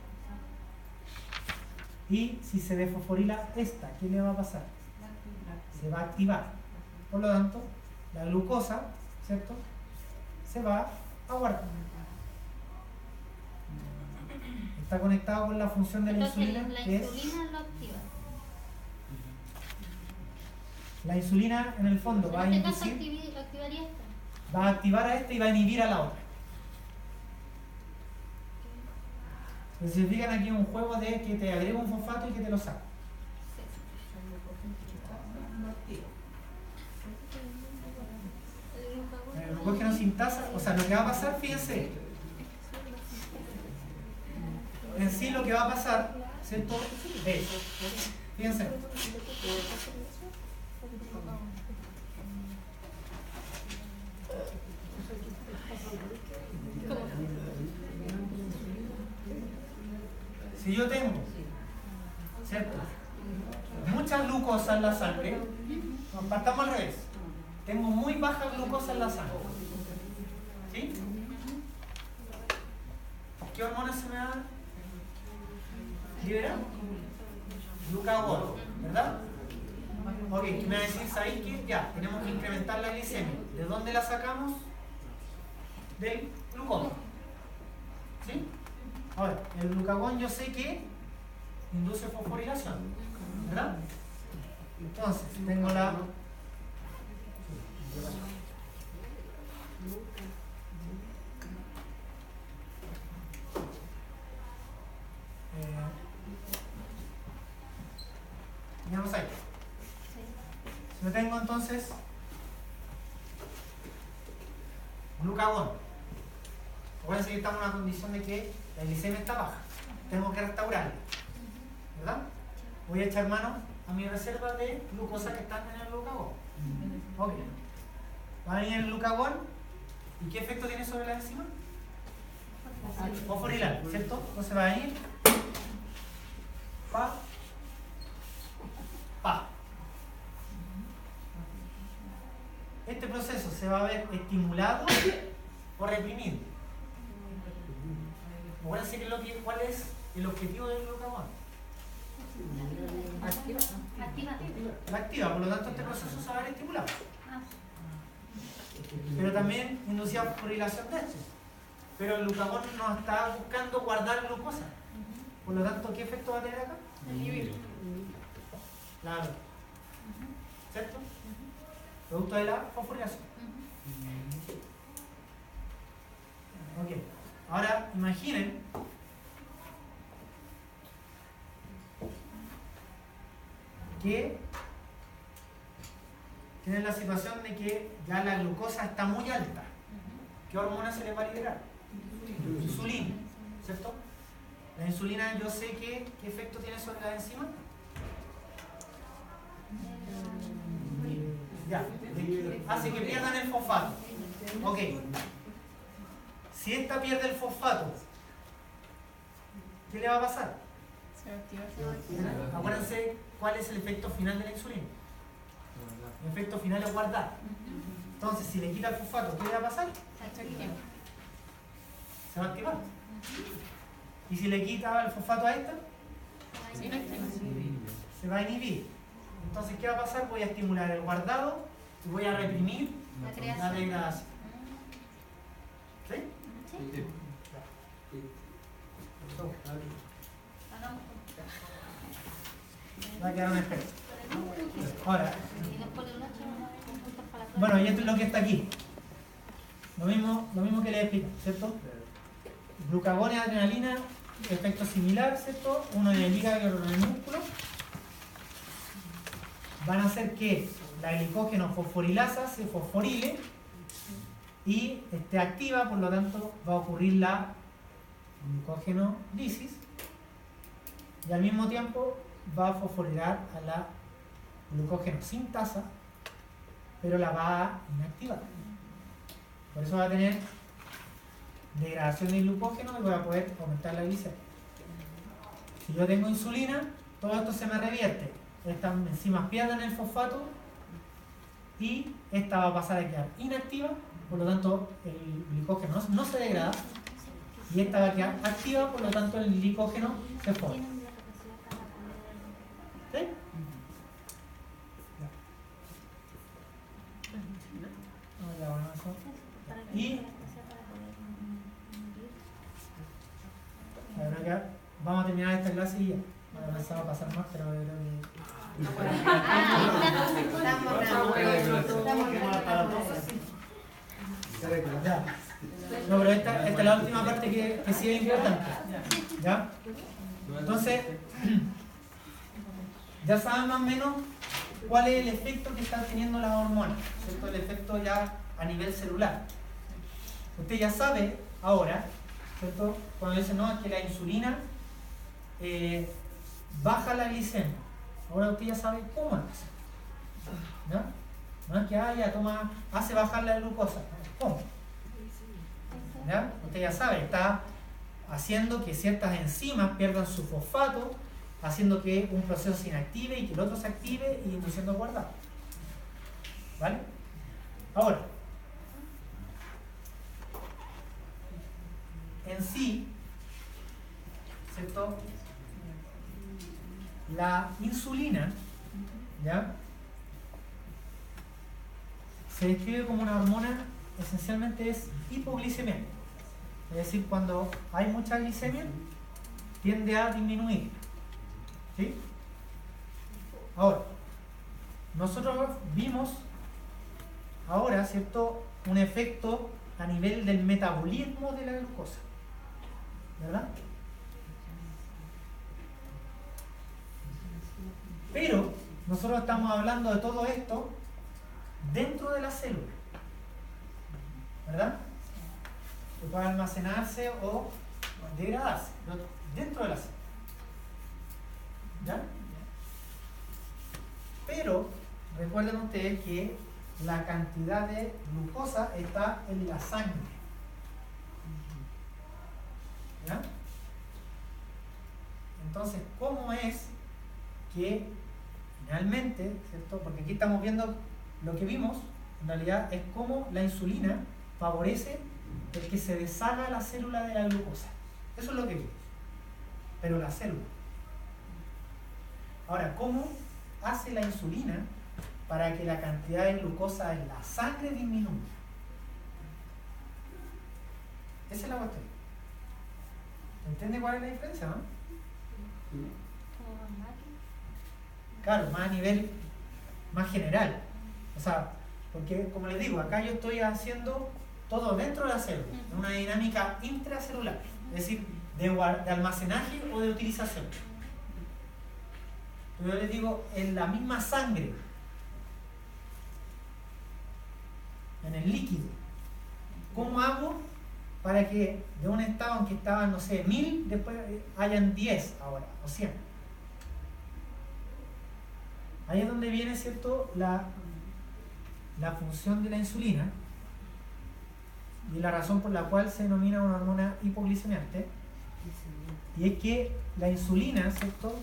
Y si se desfosforila esta, ¿qué le va a pasar? Se va a activar. Por lo tanto, la glucosa, ¿cierto? Se va a guardar. Está conectado con la función de la Entonces, insulina, la que es insulina lo activa. la insulina en el fondo va a En este caso inducir, activaría esta. va a activar a esta y va a inhibir a la otra. Entonces, si se fijan, aquí un juego de que te agrega un fosfato y que te lo saca. El glucógeno sintasa, o sea, lo que va a pasar, fíjense, en sí lo que va a pasar, ¿cierto? Es, fíjense, si yo tengo, ¿cierto?, mucha glucosa en la sangre, nos partamos al revés, tengo muy baja glucosa en la sangre, ¿sí? ¿Qué hormona se me va a liberar? Glucagón, ¿verdad? Ok, ¿qué me va a decir? ¿Sabéis que ya tenemos que incrementar la glicemia? ¿De dónde la sacamos? Del glucógeno, ¿sí? Ahora, el glucagón yo sé que induce fosforilación, ¿verdad? Entonces, tengo la digamos ahí. Yo tengo entonces glucagón. Acuérdense que estamos en una condición de que la glicemia está baja. Tengo que restaurarla, ¿verdad? Voy a echar mano a mi reserva de glucosa que están en el glucagón. Ok. Va a venir el glucagón. ¿Y qué efecto tiene sobre la enzima? Fosforilar, ¿cierto? Entonces va a venir pa. Este proceso se va a ver estimulado o reprimido. Acuérdense cuál es el objetivo del glucagón. Activa. La activa, por lo tanto este proceso se va a ver estimulado. Pero también inducía fosforilación de este. Pero el glucagón no está buscando guardar glucosa. Por lo tanto, ¿qué efecto va a tener acá? Inhibir. Claro. ¿Cierto? Producto de la fosforilación. Ok. Ahora, imaginen que tienen la situación de que ya la glucosa está muy alta. ¿Qué hormona se le va a liberar? Insulina, ¿cierto? La insulina, yo sé qué efecto tiene sobre la enzima. Ya, hace que pierdan el fosfato. Ok. Si esta pierde el fosfato, ¿qué le va a pasar? Se va a activar. Acuérdense cuál es el efecto final de la insulina. El efecto final es guardar. Entonces, si le quita el fosfato, ¿qué le va a pasar? Se va a activar. Y si le quita el fosfato a esta, se va a inhibir. Entonces, ¿qué va a pasar? Voy a estimular el guardado y voy a reprimir la degradación. ¿Sí? Sí. Va a quedar un espejo. Ahora, bueno, y esto es lo que está aquí. Lo mismo que les explico, ¿cierto? Glucagón y adrenalina, efecto similar, ¿cierto? Uno en el hígado y otro en el músculo. Van a hacer que la glicógeno fosforilasa se fosforile y esté activa, por lo tanto va a ocurrir la glucógenolisis y al mismo tiempo va a fosforilar a la glucógeno sintasa, pero la va a inactivar. Por eso va a tener degradación de glucógeno y voy a poder aumentar la glicemia. Si yo tengo insulina, todo esto se me revierte. Estas enzimas pierden el fosfato y esta va a pasar a quedar inactiva, por lo tanto el glucógeno no se degrada y esta va a quedar activa, por lo tanto el glucógeno se forma. Tienen la capacidad para poder. ¿Sí? No, ya, bueno, eso. Para que Y- tengan la capacidad para poder medir. La verdad que vamos a terminar esta clase y ya. Bueno, pensaba pasar más, pero yo creo que... Ya. No, pero esta es la última parte que sí es importante. ¿Ya? Entonces, ya saben más o menos cuál es el efecto que están teniendo las hormonas, ¿cierto? El efecto ya a nivel celular. Usted ya sabe ahora, ¿cierto? Cuando dicen, no, es que la insulina baja la glicemia. Ahora usted ya sabe cómo lo hace. ¿Ya? No es que ya toma, hace bajar la glucosa. ¿Cómo? ¿Ya? Usted ya sabe, está haciendo que ciertas enzimas pierdan su fosfato, haciendo que un proceso se inactive y que el otro se active y induciendo guardado. ¿Vale? Ahora, en sí, ¿cierto? La insulina, ¿ya? Se describe como una hormona, esencialmente es hipoglicemiante. Es decir, cuando hay mucha glicemia, tiende a disminuir. ¿Sí? Ahora, nosotros vimos ahora, ¿cierto?, un efecto a nivel del metabolismo de la glucosa. ¿Verdad? Pero nosotros estamos hablando de todo esto dentro de la célula. ¿Verdad? Que puede almacenarse o degradarse, pero dentro de la célula. ¿Ya? Pero recuerden ustedes que la cantidad de glucosa está en la sangre. ¿Ya? Entonces, ¿cómo es que finalmente, ¿cierto? Porque aquí estamos viendo lo que vimos, en realidad es cómo la insulina favorece el que se deshaga la célula de la glucosa. Eso es lo que vimos. Pero la célula. Ahora, ¿cómo hace la insulina para que la cantidad de glucosa en la sangre disminuya? Esa es la cuestión. ¿Entiende cuál es la diferencia, no? Como más máquina. Claro, más a nivel más general. O sea, porque como les digo, acá yo estoy haciendo todo dentro de la célula, en una dinámica intracelular, es decir, de almacenaje o de utilización. Yo les digo, en la misma sangre, en el líquido, ¿cómo hago para que de un estado en que estaban, no sé, 1000, después hayan 10 ahora, o 100? Ahí es donde viene, ¿cierto?, la función de la insulina y la razón por la cual se denomina una hormona hipoglicemiante. Y es que la insulina, ¿cierto?,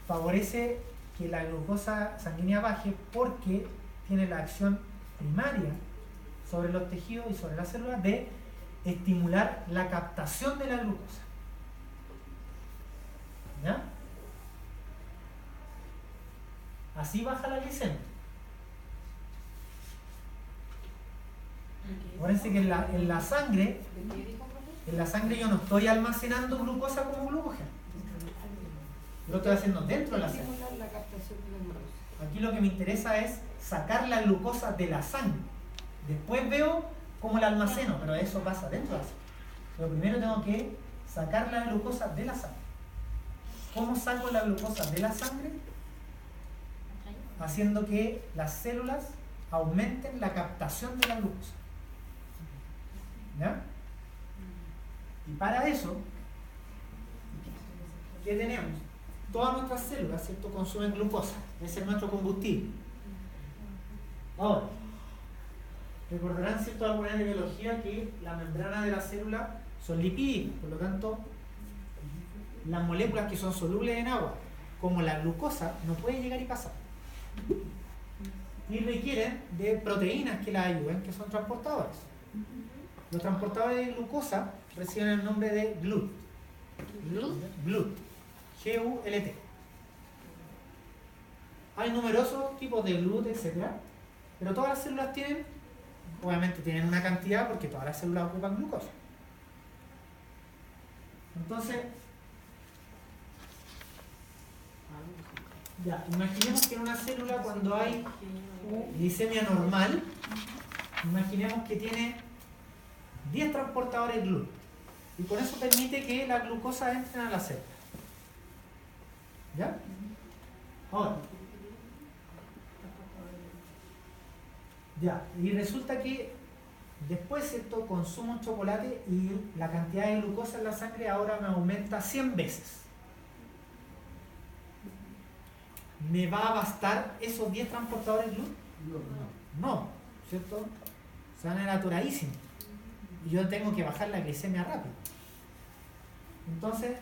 favorece que la glucosa sanguínea baje porque tiene la acción primaria sobre los tejidos y sobre las células de estimular la captación de la glucosa. ¿Ya? Así baja la glicemia. Acuérdense que en la sangre yo no estoy almacenando glucosa como glucógeno. Yo lo estoy haciendo dentro de la sangre. Aquí lo que me interesa es sacar la glucosa de la sangre. Después veo cómo la almaceno, pero eso pasa dentro de la sangre. Pero primero tengo que sacar la glucosa de la sangre. ¿Cómo saco la glucosa de la sangre? Haciendo que las células aumenten la captación de la glucosa. ¿Ya? Y para eso, ¿qué tenemos? Todas nuestras células, ¿cierto?, consumen glucosa. Ese es nuestro combustible. Ahora, recordarán, ¿cierto?, alguna de biología que la membrana de la célula son lipídicos, por lo tanto, las moléculas que son solubles en agua, como la glucosa, no pueden llegar y pasar. Y requieren de proteínas que las ayuden, que son transportadores. Los transportadores de glucosa reciben el nombre de GLUT. GLUT. G-U-L-T. Hay numerosos tipos de GLUT, etc. Pero todas las células tienen, obviamente tienen una cantidad porque todas las células ocupan glucosa. Entonces, ya, imaginemos que en una célula cuando hay glicemia normal, imaginemos que tiene 10 transportadores GLUT y con eso permite que la glucosa entre a la célula. ¿Ya? Ahora, ya, y resulta que después, ¿cierto?, consumo un chocolate y la cantidad de glucosa en la sangre ahora me aumenta 100 veces. ¿Me va a bastar esos 10 transportadores GLUT? No, ¿cierto? Se van a ir atoradísimos. Y yo tengo que bajar la glicemia rápido. Entonces,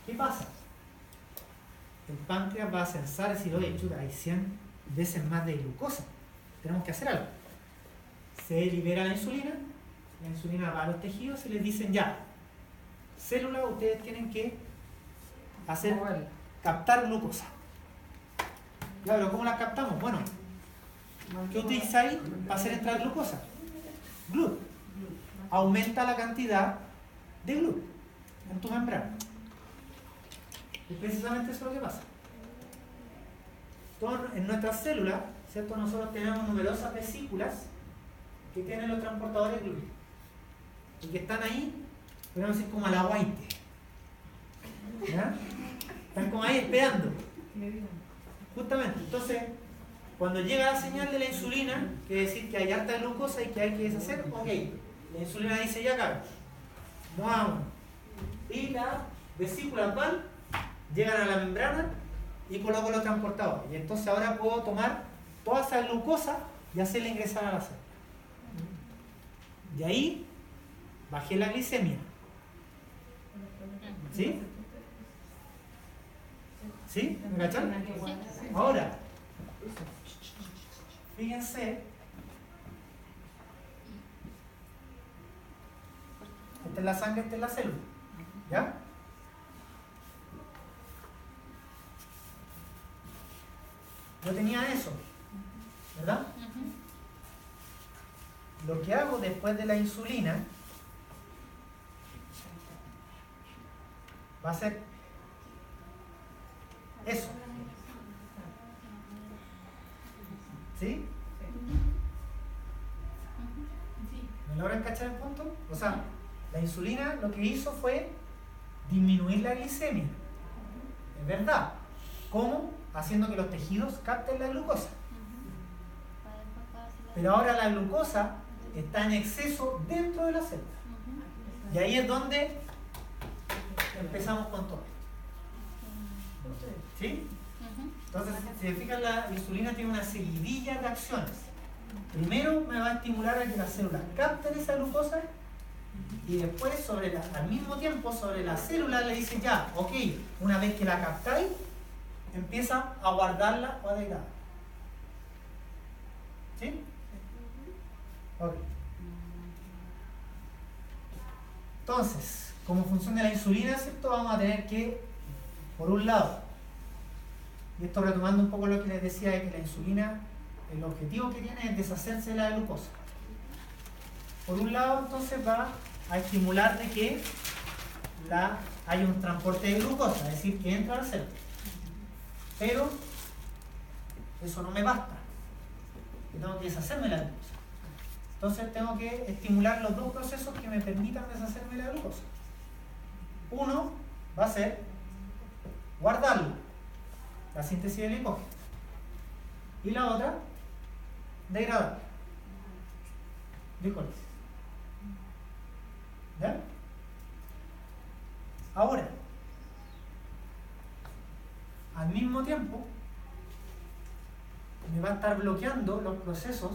¿qué pasa? El páncreas va a censar y decir, oye, chuta, hay 100 veces más de glucosa. Tenemos que hacer algo. Se libera la insulina va a los tejidos y les dicen, ya, células, ustedes tienen que captar glucosa. Ya, pero ¿cómo la captamos? Bueno, ¿qué utilizáis para hacer entrar glucosa? GLUT. Aumenta la cantidad de GLUT en tu membrana. Y precisamente eso es lo que pasa. En nuestras células, ¿cierto?, nosotros tenemos numerosas vesículas que tienen los transportadores GLUT y que están ahí, podemos decir, como a la guaite. ¿Ya? Están como ahí esperando. Justamente, entonces, cuando llega la señal de la insulina, quiere decir que hay harta glucosa y que hay que deshacer, ok, la insulina dice, ya cabrón, vamos. Y las vesículas van, llegan a la membrana y coloco los transportadores. Y entonces ahora puedo tomar toda esa glucosa y hacerla ingresar a la célula. De ahí, bajé la glicemia. ¿Sí? ¿Sí? ¿Me cachan? Ahora, fíjense, esta es la sangre, esta es la célula. ¿Ya? Yo tenía eso, ¿verdad? Lo que hago después de la insulina va a ser eso. ¿Sí? ¿Me logran cachar el punto? O sea, la insulina lo que hizo fue disminuir la glicemia. Es verdad. ¿Cómo? Haciendo que los tejidos capten la glucosa. Pero ahora la glucosa está en exceso dentro de la célula. Y ahí es donde empezamos con todo. ¿Sí? Entonces, si se fijan, la insulina tiene una seguidilla de acciones. Primero me va a estimular a que las células capten esa glucosa y después, al mismo tiempo, sobre la célula le dice ya, ok, una vez que la captáis, empieza a guardarla o a degradar. ¿Sí? Ok. Entonces, como función de la insulina, ¿cierto?, vamos a tener que, por un lado, y esto retomando un poco lo que les decía de que la insulina, el objetivo que tiene es deshacerse de la glucosa. Por un lado, entonces va a estimular de que hay un transporte de glucosa, es decir, que entra al célula. Pero eso no me basta. Yo tengo que deshacerme de la glucosa. Entonces tengo que estimular los dos procesos que me permitan deshacerme de la glucosa. Uno va a ser guardarlo, la síntesis del glicógeno. Y la otra, degradar, glicólisis. ¿Ya? Ahora, al mismo tiempo, me va a estar bloqueando los procesos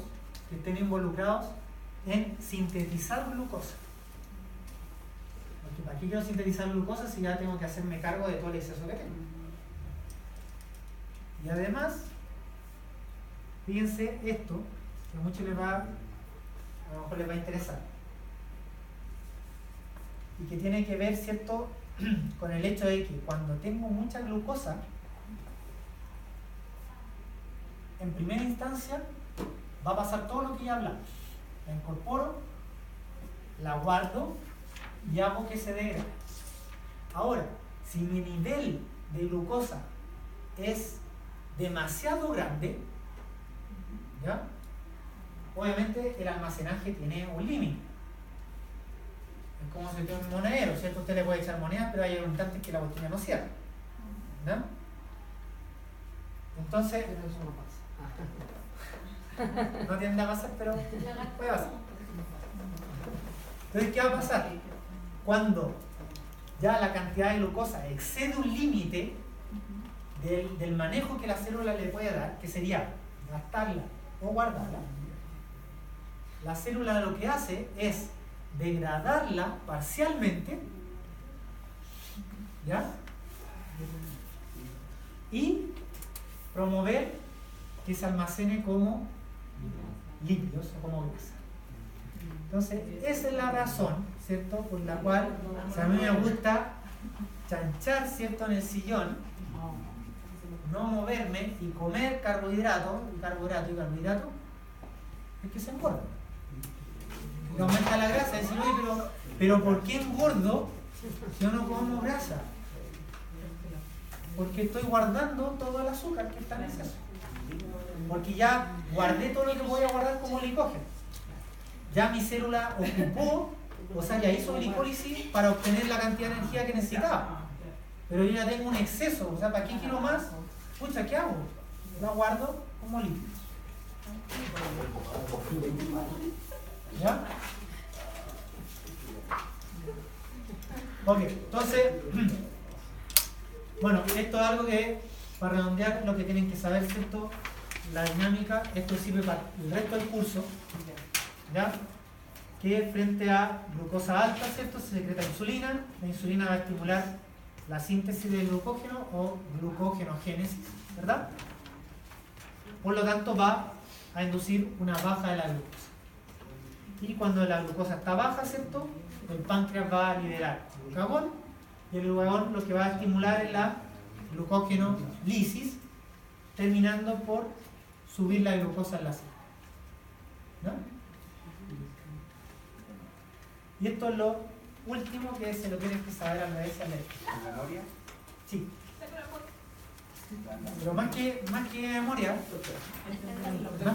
que estén involucrados en sintetizar glucosa. Porque ¿para qué quiero sintetizar glucosa si ya tengo que hacerme cargo de todo el exceso que tengo? Y además, fíjense esto, que a muchos les va, a lo mejor les va a interesar. Y que tiene que ver, ¿cierto?, con el hecho de que cuando tengo mucha glucosa, en primera instancia va a pasar todo lo que ya hablamos. La incorporo, la guardo y hago que se degrade. Ahora, si mi nivel de glucosa es demasiado grande, ¿ya? Obviamente el almacenaje tiene un límite. Es como si tiene un monedero, ¿cierto? Usted le puede echar monedas, pero hay instantes que la botella no cierra, ¿ya? Entonces, Pero eso no pasa. no tiende a pasar, pero puede pasar. Entonces, ¿qué va a pasar? Cuando ya la cantidad de glucosa excede un límite del manejo que la célula le puede dar, que sería gastarla o guardarla, la célula lo que hace es degradarla parcialmente, ¿ya? Y promover que se almacene como lípidos o como grasa. Entonces, esa es la razón, ¿cierto?, por la cual, si a mí me gusta chanchar, ¿cierto?, en el sillón, no moverme y comer carbohidratos, es que se engorda. Que aumenta la grasa. Decir, oye, pero ¿por qué engordo si yo no como grasa? Porque estoy guardando todo el azúcar que está en exceso. Porque ya guardé todo lo que voy a guardar como glicógeno. Ya mi célula ocupó, o sea, ya hizo glicólisis para obtener la cantidad de energía que necesitaba. Pero yo ya tengo un exceso, o sea, ¿para qué quiero más? Pucha, ¿qué hago? La guardo como lípidos. ¿Ya? Ok, entonces, bueno, esto es algo que, para redondear, lo que tienen que saber, ¿cierto? La dinámica, esto sirve para el resto del curso, ¿ya? Que frente a glucosa alta, ¿cierto?, se secreta insulina. La insulina va a estimular la síntesis de glucógeno o glucogenogénesis, ¿verdad? Por lo tanto, va a inducir una baja de la glucosa. Y cuando la glucosa está baja, ¿cierto?, el páncreas va a liberar glucagón, y el glucagón lo que va a estimular es la glucogenolisis, terminando por subir la glucosa en la sangre, ¿no? Y esto es lo último que se lo tienen que saber a la vez a leer. ¿Memoria? Sí. Pero más que memoria,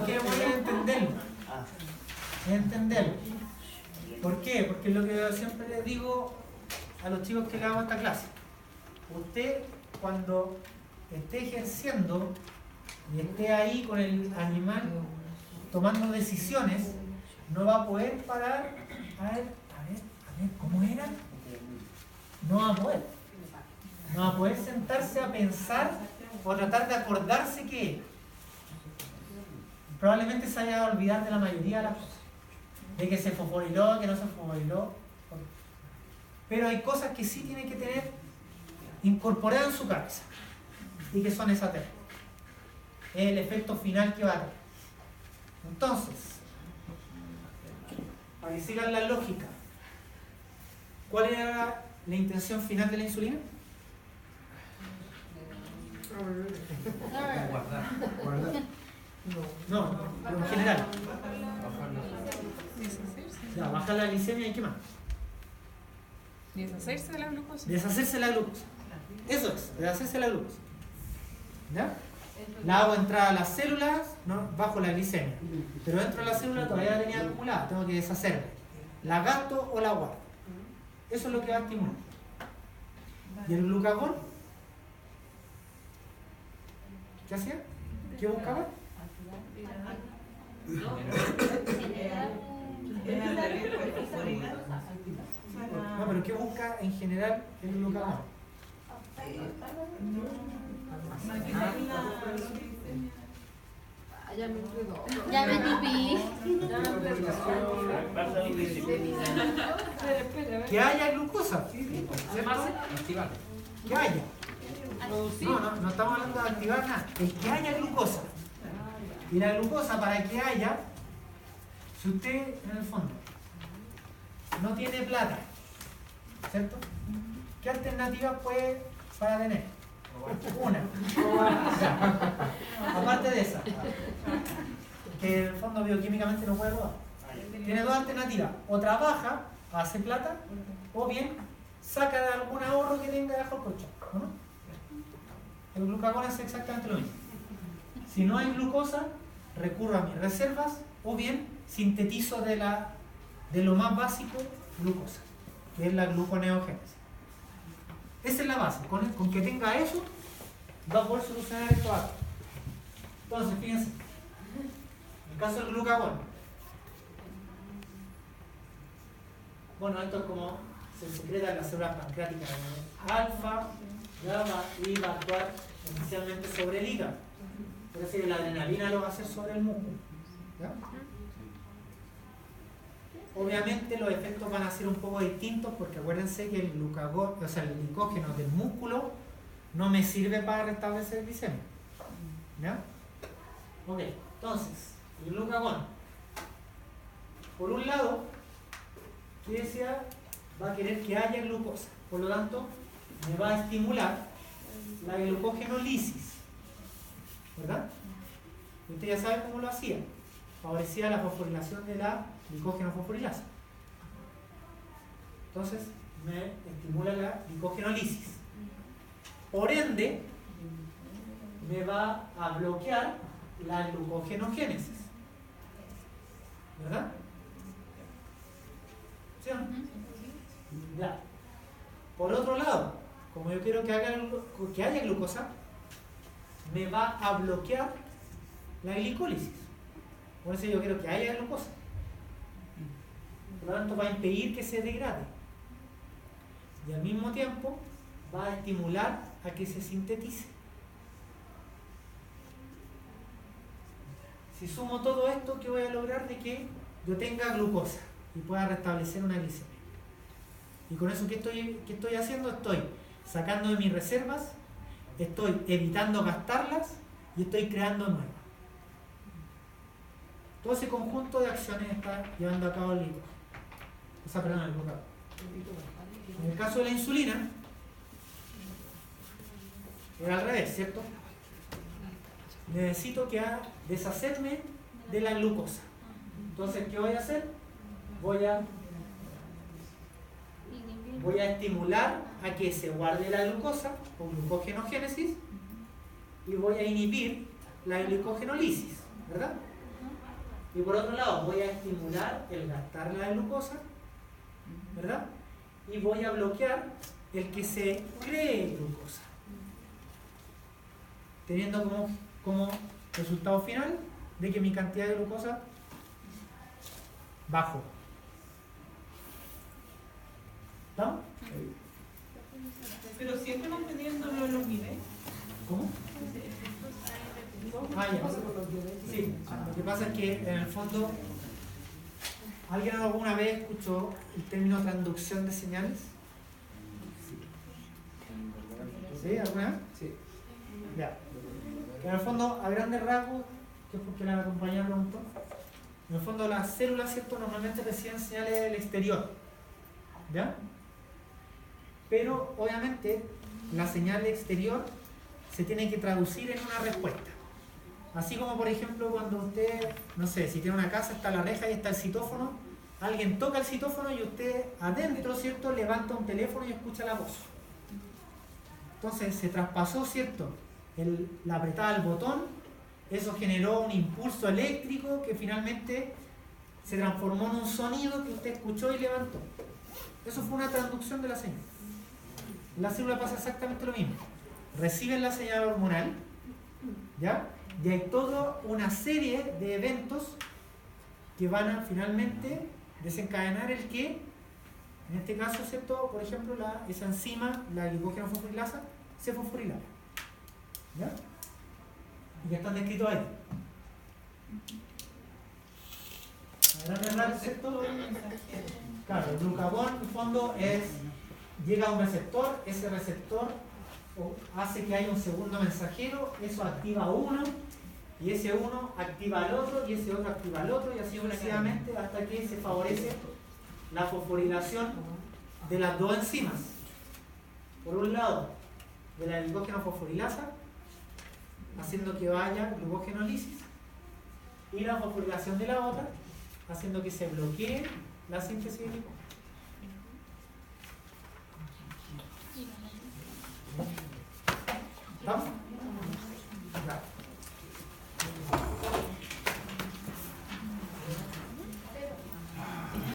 es entenderlo. Es entenderlo. ¿Por qué? Porque es lo que yo siempre les digo a los chicos que le hago esta clase. Usted, cuando esté ejerciendo y esté ahí con el animal tomando decisiones, no va a poder parar a ver, ¿cómo era? No va a poder. No va a poder sentarse a pensar o tratar de acordarse que probablemente se haya de olvidar de la mayoría de las cosas. De que se fosforiló, que no se fosforiló. Pero hay cosas que sí tiene que tener incorporadas en su cabeza y que son esas tres. Es el efecto final que va a tener. Entonces, para que sigan la lógica, ¿cuál era la intención final de la insulina? Guardar. No, en general. Deshacerse. Ya, bajar la glicemia y qué más. Deshacerse de la glucosa. Deshacerse de la glucosa. Eso es, deshacerse de la glucosa. ¿Ya? La hago entrar a las células, ¿no?, bajo la glicemia. Pero dentro de la célula todavía la tenía acumulada, tengo que deshacerla. ¿La gasto o la guardo? Eso es lo que va a estimular. ¿Y el glucagón? ¿Qué hacía? ¿Qué buscaba? pero ¿qué busca en general el glucagón? Maquinar la glicemia. Ya me enredó. Ya me tupí. Que haya glucosa, ¿cierto? Activar. Que haya. No estamos hablando de activar nada, es que haya glucosa. Y la glucosa, para que haya, si usted en el fondo no tiene plata, ¿cierto? ¿Qué alternativas puede para tener? Una. Aparte de esa, que en el fondo bioquímicamente no puede robar. Tiene dos alternativas: o trabaja, hace plata, o bien saca de algún ahorro que tenga debajo el colchón, ¿no? El glucagón hace exactamente lo mismo. Si no hay glucosa, recurro a mis reservas o bien sintetizo de lo más básico, glucosa, que es la gluconeogénesis. Esa es la base. Con que tenga eso, va a poder solucionar esto algo. Entonces, fíjense, en el caso del glucagón, bueno, esto es como se secreta en las células pancreáticas, ¿no? Alfa, gamma, y va a actuar inicialmente sobre el hígado. Por decir, la adrenalina lo va a hacer sobre el músculo. ¿Ya? Obviamente los efectos van a ser un poco distintos porque acuérdense que el glucagón, o sea, el glicógeno del músculo no me sirve para restablecer el glicemia. ¿Ya? Ok, entonces, el glucagón, por un lado, ¿qué decía? Va a querer que haya glucosa, por lo tanto, me va a estimular la glucogenólisis, ¿verdad? Usted ya sabe cómo lo hacía. Favorecía la fosforilación de la glicógeno fosforilasa. Entonces, me estimula la glucogenólisis. Por ende, me va a bloquear la glucogenogénesis. ¿Verdad? ¿Sí o no? Ya. Por otro lado, como yo quiero que haya glucosa, me va a bloquear la glicólisis. Por eso yo quiero que haya glucosa. Por lo tanto, va a impedir que se degrade. Y al mismo tiempo, va a estimular a que se sintetice. Si sumo todo esto, ¿qué voy a lograr? De que yo tenga glucosa y pueda restablecer una glicemia. Y con eso, ¿qué estoy haciendo? Estoy sacando de mis reservas, estoy evitando gastarlas y estoy creando nuevas. Todo ese conjunto de acciones está llevando a cabo el glucagón. El glucagón. En el caso de la insulina, era al revés, ¿cierto? Necesito deshacerme de la glucosa. Entonces, ¿qué voy a hacer? Voy a estimular a que se guarde la glucosa con glucogenogénesis y voy a inhibir la glucogenólisis, ¿verdad? Y por otro lado, voy a estimular el gastar la glucosa, ¿verdad? Y voy a bloquear el que se cree glucosa, teniendo como resultado final de que mi cantidad de glucosa bajó. ¿Estamos? Pero siempre manteniéndolo en los niveles. ¿Cómo? Ah, ya. Sí, lo que pasa es que en el fondo, ¿alguien alguna vez escuchó el término transducción de señales? ¿Sí? ¿Alguna vez? Sí. Ya. En el fondo, a grandes rasgos, que es porque la compañía preguntó, en el fondo las células, ¿cierto?, normalmente reciben señales del exterior, ¿ya? Pero obviamente la señal exterior se tiene que traducir en una respuesta. Así como, por ejemplo, cuando usted, no sé, si tiene una casa, está la reja y está el citófono, alguien toca el citófono y usted adentro, ¿cierto?, levanta un teléfono y escucha la voz. Entonces se traspasó, ¿cierto?, la apretada del botón, eso generó un impulso eléctrico que finalmente se transformó en un sonido que usted escuchó y levantó. Eso fue una transducción de la señal. En la célula pasa exactamente lo mismo. Reciben la señal hormonal, ¿ya? Y hay toda una serie de eventos que van a finalmente desencadenar el que En este caso, ¿cierto? Por ejemplo, esa enzima, la glicógeno fosforilasa, se fosforila. ¿Ya? Y que están descritos ahí. A grandes rasgos, ¿cierto? Claro, el glucagón en el fondo llega a un receptor, ese receptor hace que haya un segundo mensajero, eso activa uno, y ese uno activa al otro, y ese otro activa al otro, y así sucesivamente hasta que se favorece la fosforilación de las dos enzimas. Por un lado, de la glucógeno fosforilasa, haciendo que vaya glucogenólisis, y la fosforilación de la otra, haciendo que se bloquee la síntesis de glucógeno. ¿Estamos?